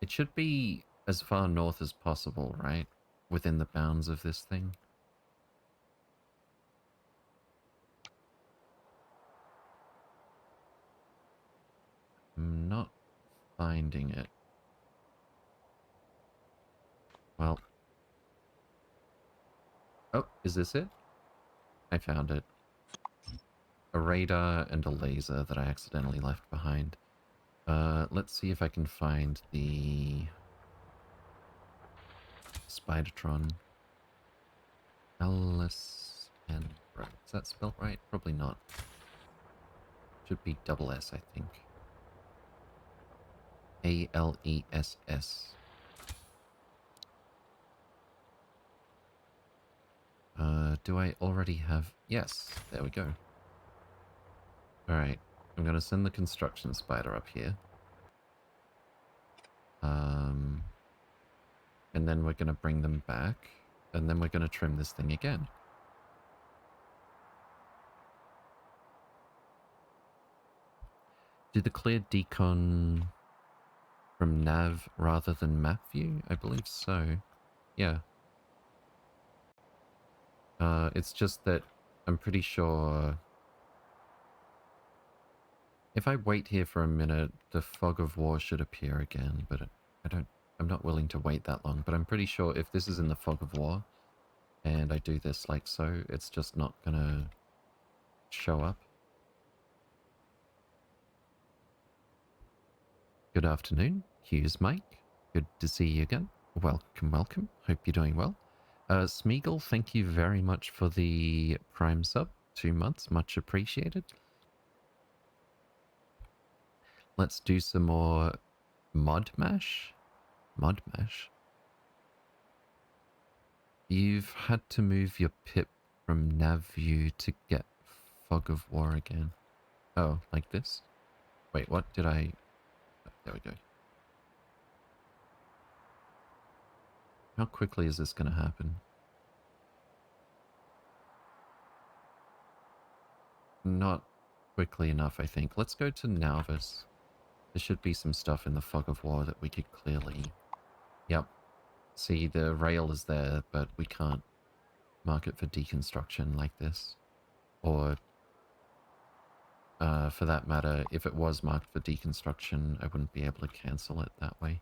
It should be as far north as possible, right? within the bounds of this thing. I'm not finding it. Well. Oh, is this it? I found it. A radar and a laser that I accidentally left behind. Let's see if I can find the Spidertron. LSN. Is that spelled right? Probably not. Should be double S, I think. ALESS. Do I already have... Yes, there we go. Alright, I'm gonna send the construction spider up here. And then we're gonna bring them back, and then we're gonna trim this thing again. Do the clear decon from nav rather than map view? I believe so. Yeah. It's just that I'm pretty sure if I wait here for a minute, the fog of war should appear again, but I'm not willing to wait that long, but I'm pretty sure if this is in the fog of war and I do this like so, it's just not gonna show up. Good afternoon, here's Mike. Good to see you again. Welcome, welcome. Hope you're doing well. Smeagol, thank you very much for the Prime sub. 2 months, much appreciated. Let's do some more Mod Mash. Mod Mash. You've had to move your pip from nav view to get Fog of War again. Oh, like this? Wait, what did I... Oh, there we go. How quickly is this going to happen? Not quickly enough, I think. Let's go to Nauvis. There should be some stuff in the Fog of War that we could clearly... Yep. See, the rail is there, but we can't mark it for deconstruction like this. Or, for that matter, if it was marked for deconstruction, I wouldn't be able to cancel it that way.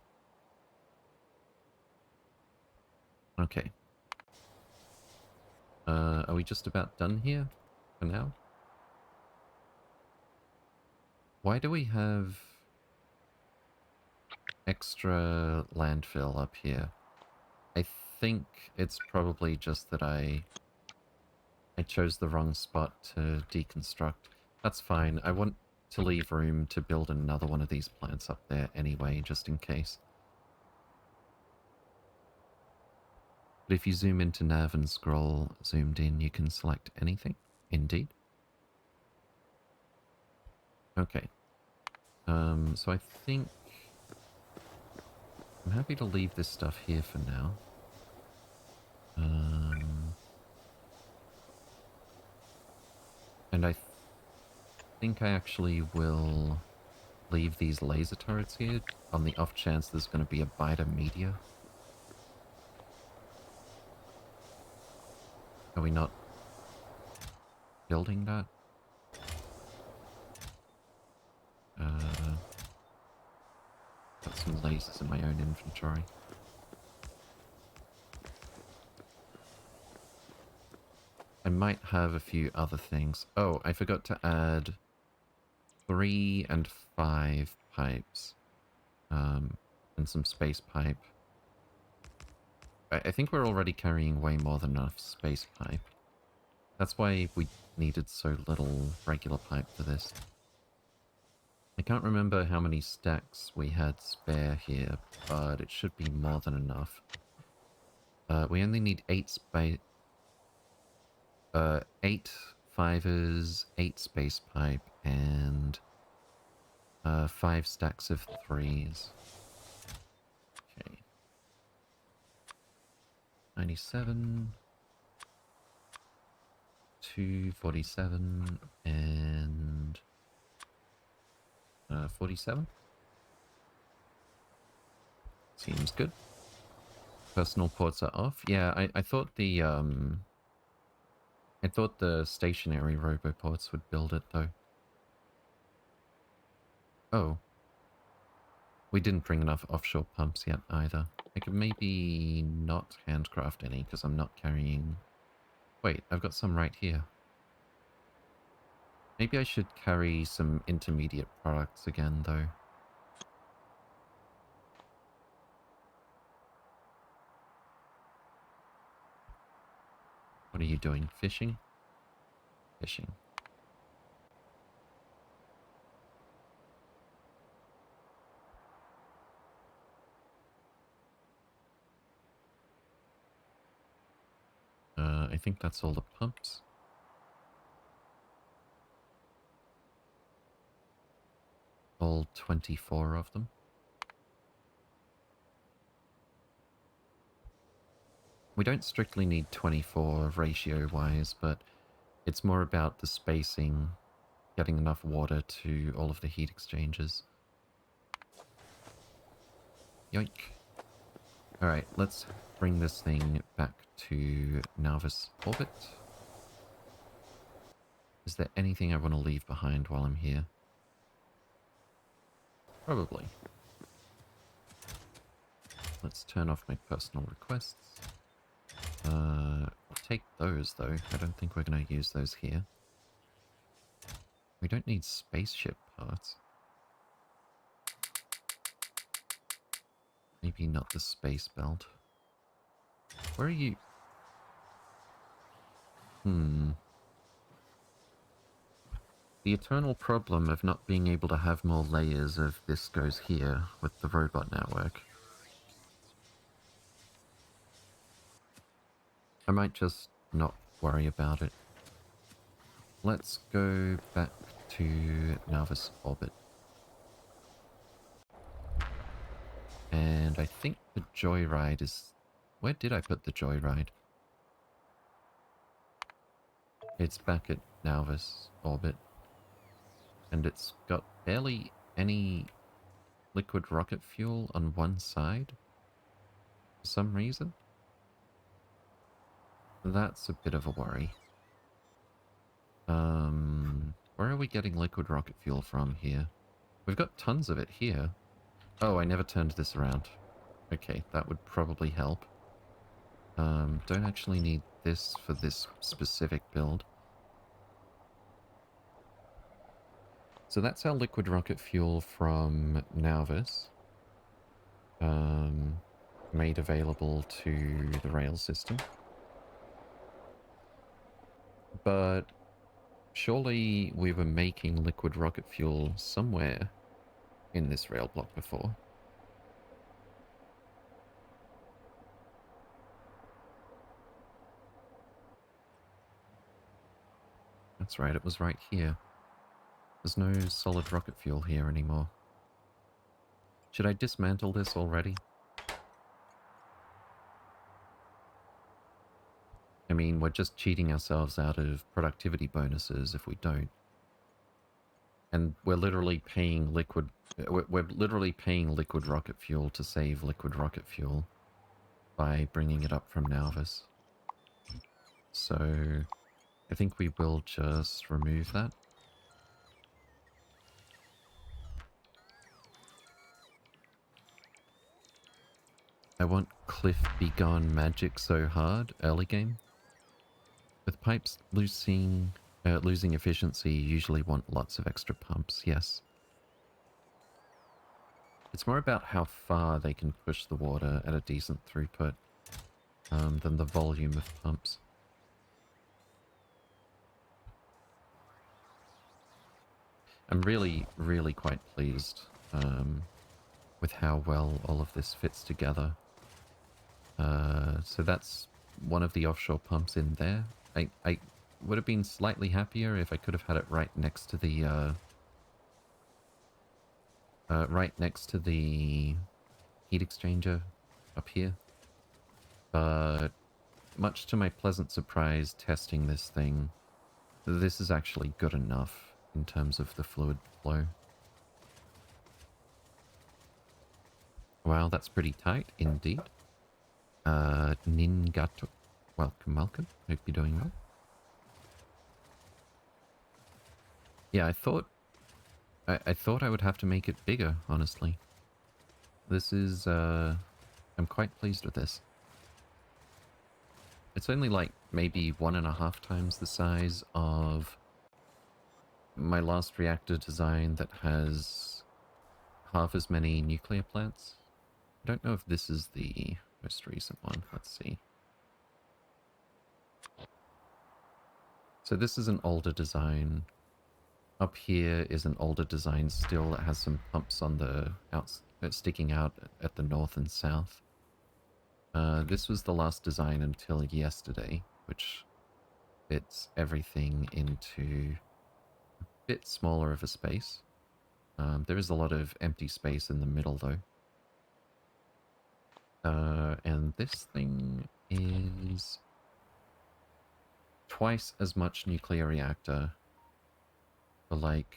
Okay. Are we just about done here for now? Why do we have extra landfill up here? I think it's probably just that I chose the wrong spot to deconstruct. That's fine. I want to leave room to build another one of these plants up there anyway, just in case. But if you zoom into nav and scroll zoomed in, you can select anything. Indeed. Okay. So I think I'm happy to leave this stuff here for now. And I think I actually will leave these laser turrets here on the off chance there's going to be a biter meteor. Are we not building that? Got some lasers in my own inventory. I might have a few other things. Oh, I forgot to add 3 and 5 pipes. And some space pipe. I think we're already carrying way more than enough space pipe. That's why we needed so little regular pipe for this. I can't remember how many stacks we had spare here, but it should be more than enough. We only need 8 fivers, 8 space pipe, and 5 stacks of 3s. Okay. 97, 247, and 47. Seems good. personal ports are off. Yeah, I thought the stationary roboports would build it though. Oh. We didn't bring enough offshore pumps yet either. I could maybe not handcraft any because I'm not carrying... Wait, I've got some right here. Maybe I should carry some intermediate products again though. What are you doing? Fishing? Fishing. I think that's all the pumps. All 24 of them. We don't strictly need 24 ratio-wise, but it's more about the spacing, getting enough water to all of the heat exchangers. Yoink. Alright, let's bring this thing back to Nauvis orbit. Is there anything I want to leave behind while I'm here? Probably. Let's turn off my personal requests. I'll take those though. I don't think we're going to use those here. We don't need spaceship parts. Maybe not the space belt. Where are you? The eternal problem of not being able to have more layers of this goes here with the robot network. I might just not worry about it. Let's go back to Nauvis orbit. And I think the Joyride is... Where did I put the Joyride? It's back at Nauvis orbit. And it's got barely any liquid rocket fuel on one side for some reason. That's a bit of a worry. Where are we getting liquid rocket fuel from here? We've got tons of it here. Oh, I never turned this around. Okay, that would probably help. Don't actually need this for this specific build. So that's our liquid rocket fuel from Nauvis. Made available to the rail system. But surely we were making liquid rocket fuel somewhere in this rail block before. That's right, it was right here. There's no solid rocket fuel here anymore. Should I dismantle this already? I mean, we're just cheating ourselves out of productivity bonuses if we don't. And we're literally paying liquid... We're literally paying liquid rocket fuel to save liquid rocket fuel by bringing it up from Nauvis. So I think we will just remove that. I want Cliff Be Gone magic so hard early game. With pipes losing efficiency, you usually want lots of extra pumps, yes. It's more about how far they can push the water at a decent throughput than the volume of pumps. I'm really, really quite pleased with how well all of this fits together. So that's one of the offshore pumps in there. I would have been slightly happier if I could have had it right next to the heat exchanger up here. But much to my pleasant surprise testing this thing, this is actually good enough in terms of the fluid flow. Wow, that's pretty tight indeed. Ningato. Welcome, welcome. Hope you're doing well. Yeah, I thought I would have to make it bigger, honestly. This is, I'm quite pleased with this. It's only like maybe 1.5 times the size of my last reactor design that has half as many nuclear plants. I don't know if this is the most recent one. Let's see. So this is an older design. Up here is an older design still that has some pumps on the sticking out at the north and south. This was the last design until yesterday, which fits everything into a bit smaller of a space. There is a lot of empty space in the middle though. And this thing is twice as much nuclear reactor for like,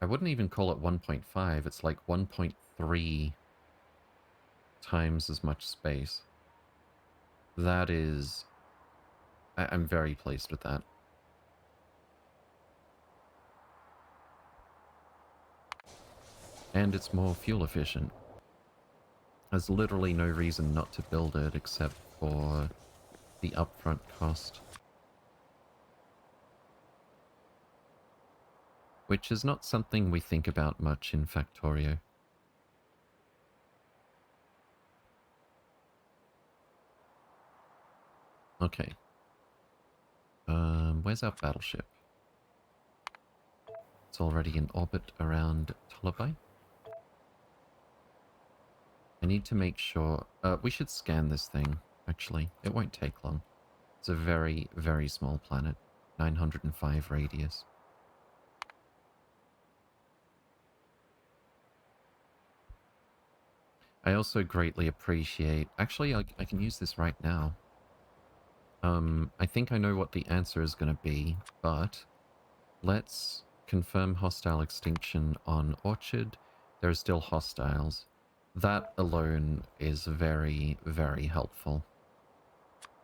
I wouldn't even call it 1.5, it's like 1.3 times as much space. That is, I'm very pleased with that. And it's more fuel efficient. There's literally no reason not to build it except for the upfront cost. Which is not something we think about much in Factorio. Okay. Where's our battleship? It's already in orbit around Tullaby. I need to make sure... we should scan this thing, actually. It won't take long. It's a very, very small planet. 905 radius. I also greatly appreciate... Actually, I can use this right now. I think I know what the answer is going to be, but let's confirm hostile extinction on Orchard. There are still hostiles. That alone is very, very helpful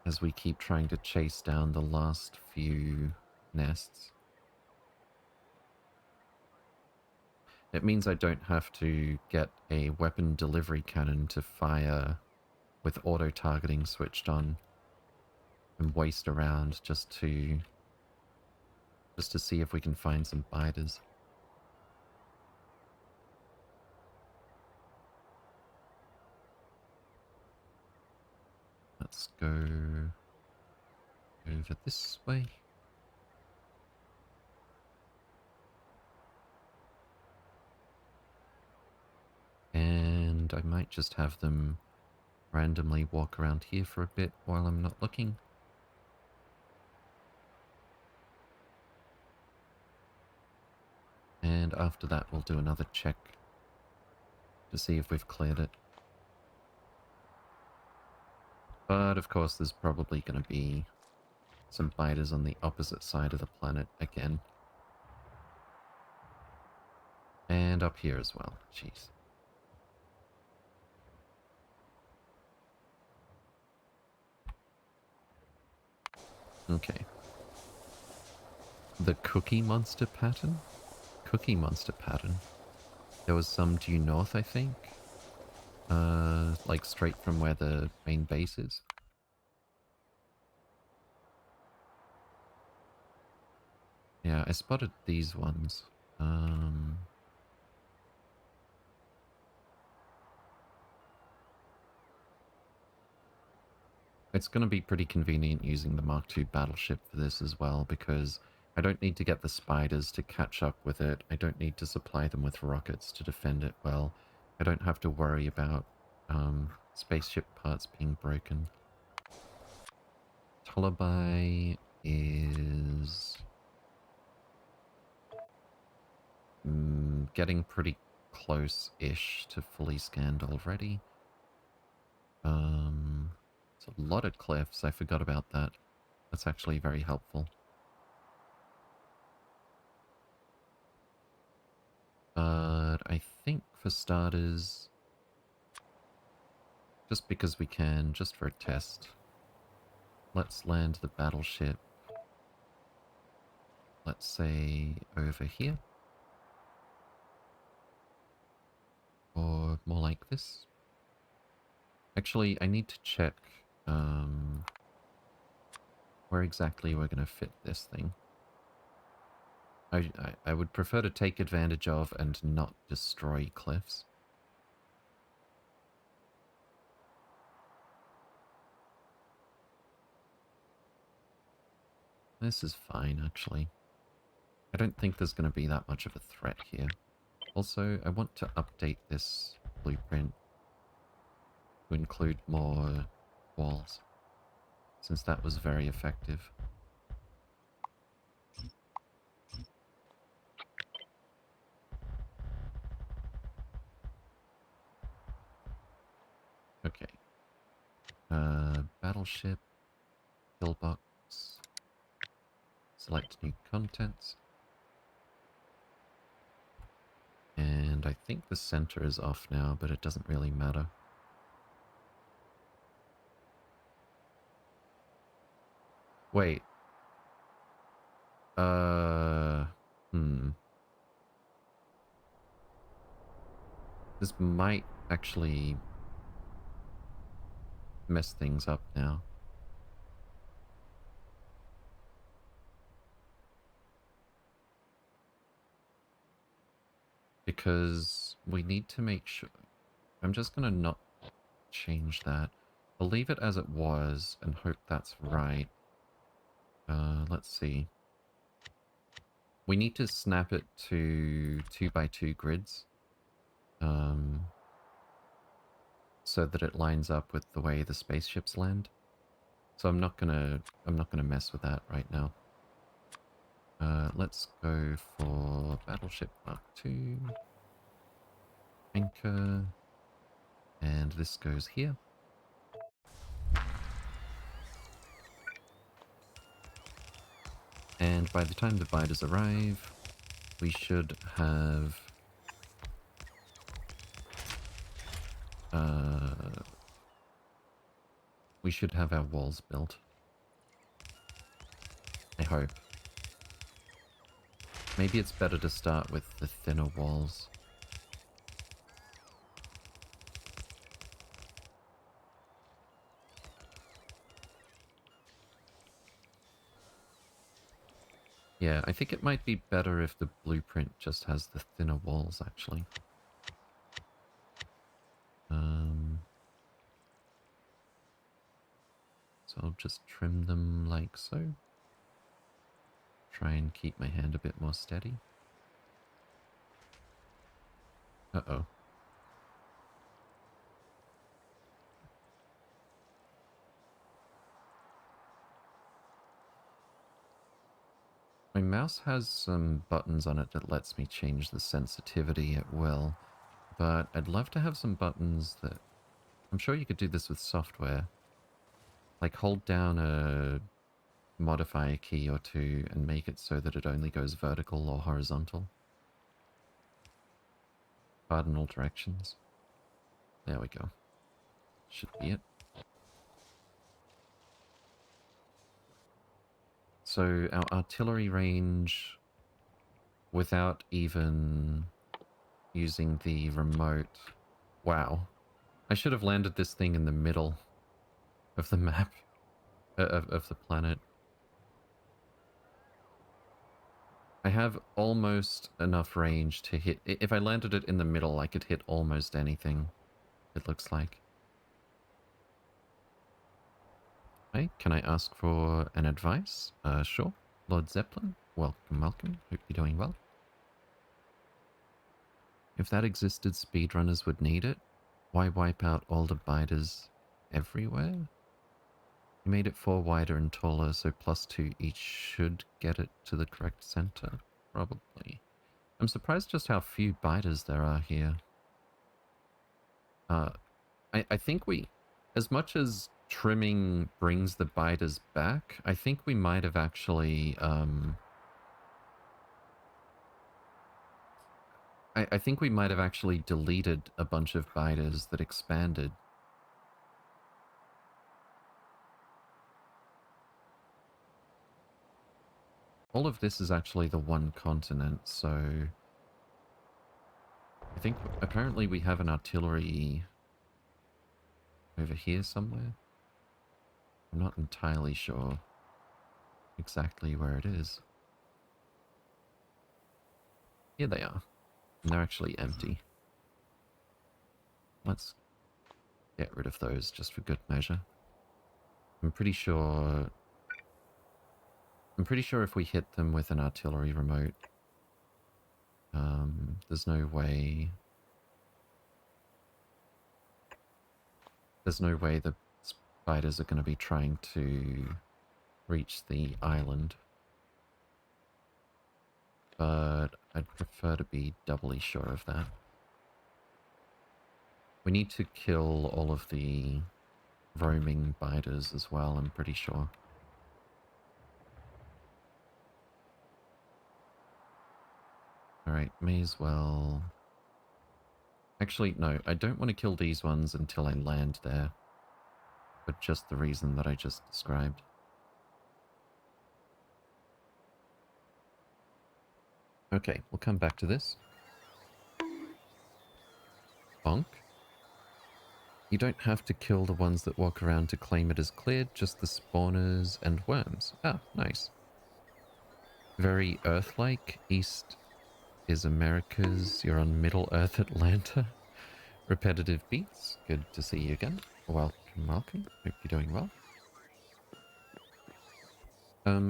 as we keep trying to chase down the last few nests. It means I don't have to get a weapon delivery cannon to fire with auto-targeting switched on and waste around just to see if we can find some biters. Let's go over this way. And I might just have them randomly walk around here for a bit while I'm not looking. And after that we'll do another check to see if we've cleared it. But of course there's probably going to be some biters on the opposite side of the planet again. And up here as well. Jeez. Okay. The Cookie Monster pattern? Cookie Monster pattern. There was some due north, I think. Like straight from where the main base is. Yeah, I spotted these ones. It's going to be pretty convenient using the Mark II battleship for this as well, because I don't need to get the spiders to catch up with it. I don't need to supply them with rockets to defend it well. I don't have to worry about spaceship parts being broken. Tullaby is getting pretty close-ish to fully scanned already. It's a lot of cliffs. I forgot about that. That's actually very helpful. But I think for starters, Just because we can, just for a test. Let's land the battleship. Let's say over here. Or more like this. Actually, I need to check where exactly we're going to fit this thing. I would prefer to take advantage of and not destroy cliffs. This is fine, actually. I don't think there's going to be that much of a threat here. Also, I want to update this blueprint to include more walls, since that was very effective. Okay. Battleship, pillbox, select new contents. And I think the center is off now, but it doesn't really matter. Wait. This might actually mess things up now. Because we need to make sure... I'm just going to not change that. I'll leave it as it was and hope that's right. Let's see. We need to snap it to 2x2 grids. So that it lines up with the way the spaceships land. So I'm not gonna mess with that right now. Let's go for Battleship Mark II. Anchor. And this goes here. And by the time the biters arrive, we should have... we should have our walls built. I hope. Maybe it's better to start with the thinner walls. Yeah, I think it might be better if the blueprint just has the thinner walls, actually. So I'll just trim them like so. Try and keep my hand a bit more steady. Uh-oh. My mouse has some buttons on it that lets me change the sensitivity at will, but I'd love to have some buttons that... I'm sure you could do this with software. Like hold down a modifier key or two and make it so that it only goes vertical or horizontal. Cardinal directions. There we go. Should be it. So our artillery range, without even using the remote... Wow. I should have landed this thing in the middle of the map, of the planet. I have almost enough range to hit... If I landed it in the middle, I could hit almost anything, it looks like. Hey, can I ask for an advice? Sure. Lord Zeppelin, welcome, welcome. Hope you're doing well. If that existed, speedrunners would need it. Why wipe out all the biters everywhere? You made it 4 wider and taller, so +2 each should get it to the correct center. Probably. I'm surprised just how few biters there are here. I think we... As much as trimming brings the biters back, I think we might have actually... I think we might have actually deleted a bunch of biters that expanded. all of this is actually the one continent, so I think apparently we have an artillery over here somewhere. I'm not entirely sure exactly where it is. Here they are. And they're actually empty. Let's get rid of those just for good measure. I'm pretty sure if we hit them with an artillery remote, there's no way the spiders are going to be trying to reach the island. But I'd prefer to be doubly sure of that. We need to kill all of the roaming biters as well, I'm pretty sure. Alright, may as well... Actually, no, I don't want to kill these ones until I land there. For just the reason that I just described. Okay, we'll come back to this. Bonk. You don't have to kill the ones that walk around to claim it as cleared, just the spawners and worms. Ah, nice. Very Earth-like. East is Americas. You're on Middle Earth, Atlanta. Repetitive beats. Good to see you again. Welcome, welcome. Hope you're doing well.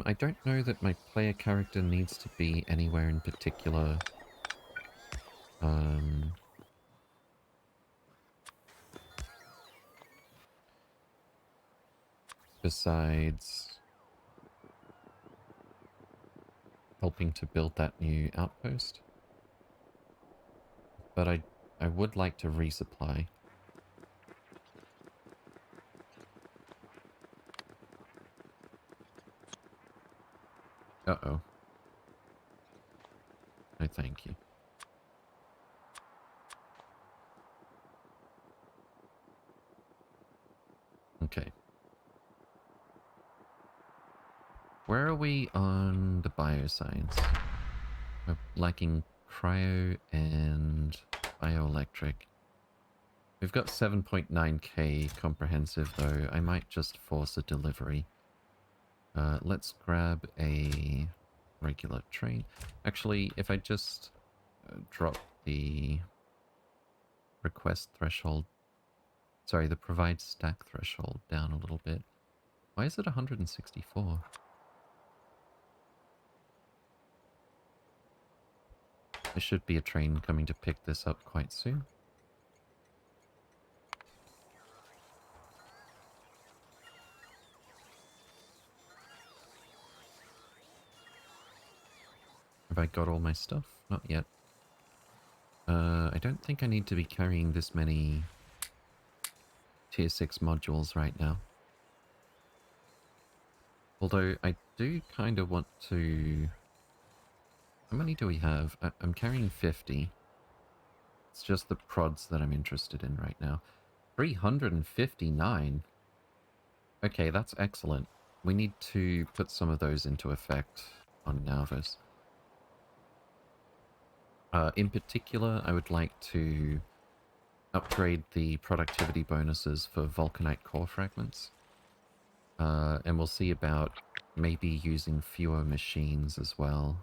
I don't know that my player character needs to be anywhere in particular. Besides helping to build that new outpost. But I would like to resupply. Uh-oh. No, thank you. Okay. Where are we on the bioscience? We're lacking cryo and bioelectric. We've got 7.9k comprehensive though. I might just force a delivery. Let's grab a regular train. Actually, if I just drop the request threshold, sorry, the provide stack threshold down a little bit. Why is it 164? There should be a train coming to pick this up quite soon. Have I got all my stuff? Not yet. I don't think I need to be carrying this many tier 6 modules right now. Although I do kind of want to... How many do we have? I'm carrying 50. It's just the prods that I'm interested in right now. 359? Okay, that's excellent. We need to put some of those into effect on Nauvis. In particular, I would like to upgrade the productivity bonuses for Vulcanite core fragments. And we'll see about maybe using fewer machines as well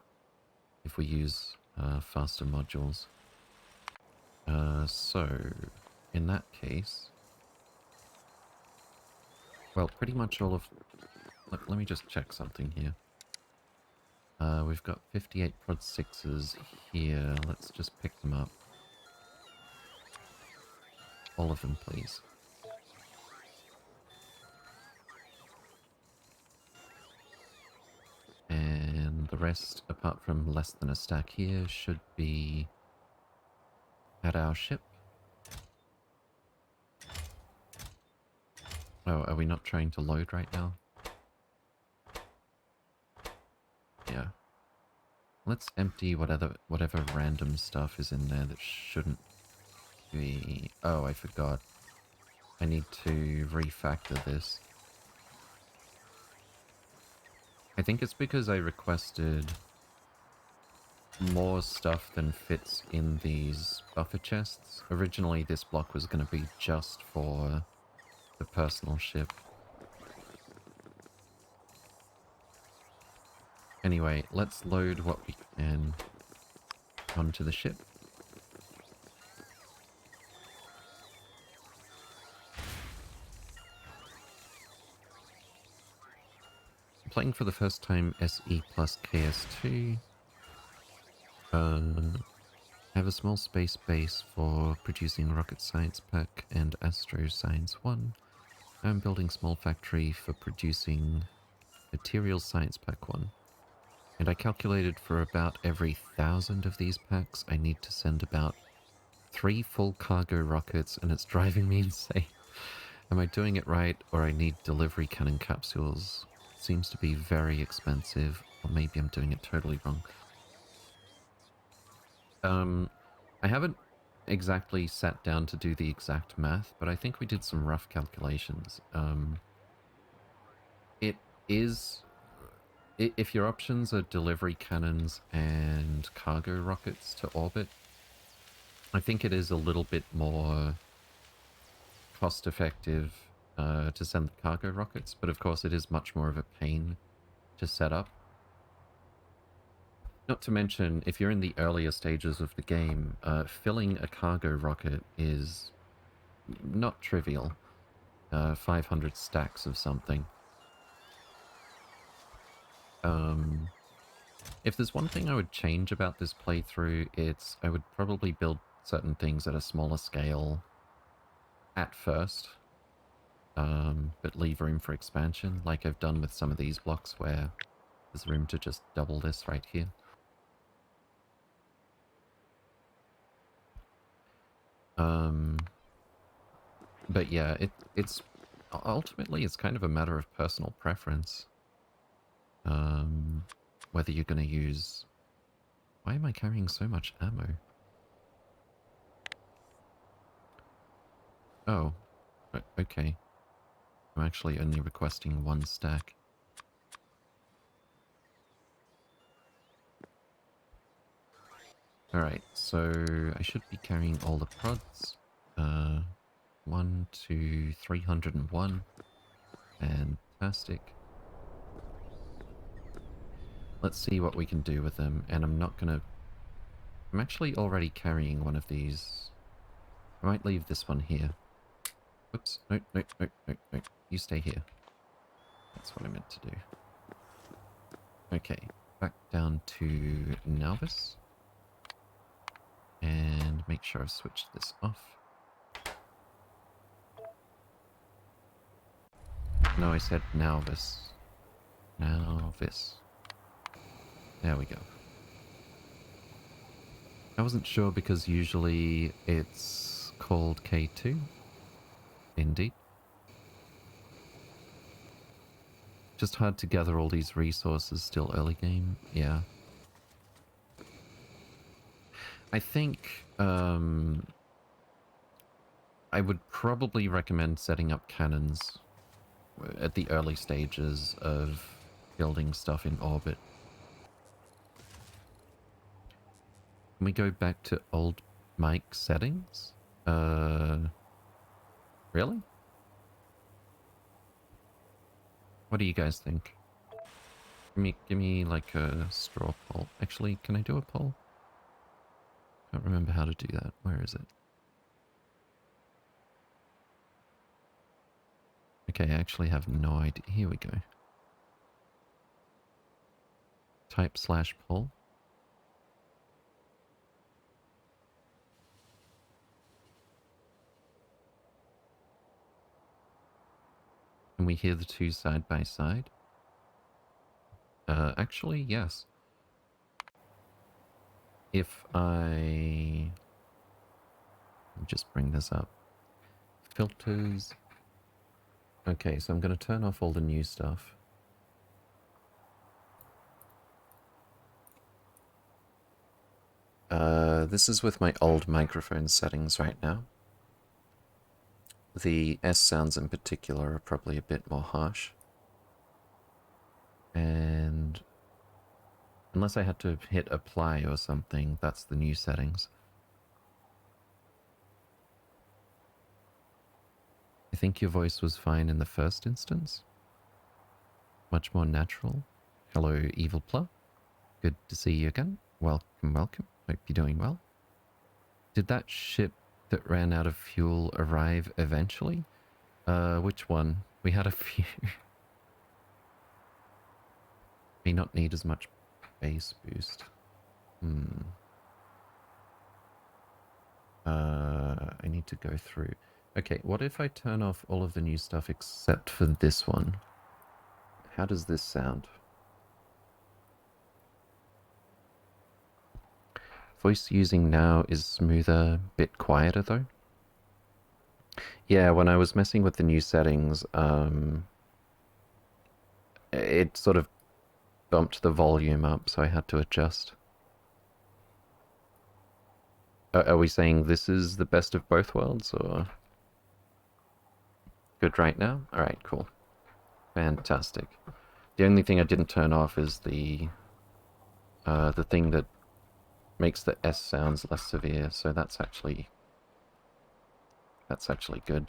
if we use faster modules. So, in that case... Well, pretty much all of... Let me just check something here. We've got 58 prod 6s here. Let's just pick them up. All of them, please. And the rest, apart from less than a stack here, should be at our ship. Oh, are we not trying to load right now? Yeah. Let's empty whatever random stuff is in there that shouldn't be... Oh, I forgot. I need to refactor this. I think it's because I requested more stuff than fits in these buffer chests. Originally, this block was going to be just for the personal ship. Anyway, let's load what we can onto the ship. I'm playing for the first time SE plus KS2. I have a small space base for producing Rocket Science Pack and Astro Science 1. I'm building small factory for producing Material Science Pack 1. And I calculated for about every 1,000 of these packs, I need to send about 3 full cargo rockets, and it's driving me insane. Am I doing it right, or I need delivery cannon capsules? Seems to be very expensive, or maybe I'm doing it totally wrong. I haven't exactly sat down to do the exact math, but I think we did some rough calculations. It is... If your options are delivery cannons and cargo rockets to orbit, I think it is a little bit more cost-effective to send the cargo rockets, but of course it is much more of a pain to set up. Not to mention, if you're in the earlier stages of the game, filling a cargo rocket is not trivial. 500 stacks of something. If there's one thing I would change about this playthrough, it's I would probably build certain things at a smaller scale at first, but leave room for expansion, like I've done with some of these blocks where there's room to just double this right here. But yeah, it's ultimately it's kind of a matter of personal preference. Whether you're going to use... Why am I carrying so much ammo? Oh, okay. I'm actually only requesting 1 stack. Alright, so I should be carrying all the prods. 1, 2, 301. Fantastic. Let's see what we can do with them, and I'm not gonna... I'm actually already carrying one of these. I might leave this one here. Oops, no, no, no, no, no. You stay here. That's what I meant to do. Okay, back down to Nauvis. And make sure I've switched this off. No, I said Nauvis. Nauvis. There we go. I wasn't sure because usually it's called K2. Indeed. Just hard to gather all these resources, still early game. Yeah. I think I would probably recommend setting up cannons at the early stages of building stuff in orbit. Can we go back to old mic settings? Really? What do you guys think? Give me like a straw poll. Actually, can I do a poll? Can't remember how to do that. Where is it? Okay, I actually have no idea. Here we go. Type /poll. Can we hear the two side by side? Actually, yes. If I... Let me just bring this up. Filters. Okay, so I'm going to turn off all the new stuff. This is with my old microphone settings right now. The S sounds in particular are probably a bit more harsh. And unless I had to hit apply or something, that's the new settings. I think your voice was fine in the first instance. Much more natural. Hello, Evil Plug. Good to see you again. Welcome, welcome. Hope you're doing well. Did that ship that ran out of fuel arrive eventually? Which one? We had a few. May not need as much base boost. I need to go through. Okay, what if I turn off all of the new stuff except for this one? How does this sound? Voice using now is smoother, bit quieter though. Yeah, when I was messing with the new settings, it sort of bumped the volume up, so I had to adjust. Are we saying this is the best of both worlds, or good right now? All right, cool, fantastic. The only thing I didn't turn off is the thing that makes the S sounds less severe, so that's actually good.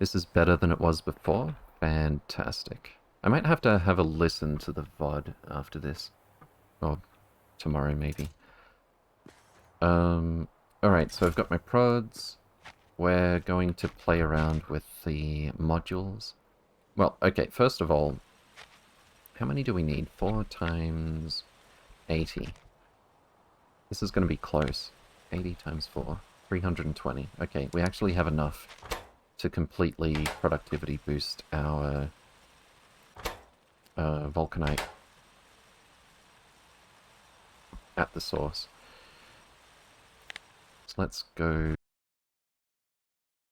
This is better than it was before. Fantastic. I might have to have a listen to the VOD after this. Or tomorrow, maybe. Alright, so I've got my prods. We're going to play around with the modules. Well, okay, first of all, how many do we need? 4 times 80. This is going to be close. 80 times 4. 320. Okay, we actually have enough to completely productivity boost our Vulcanite at the source. So let's go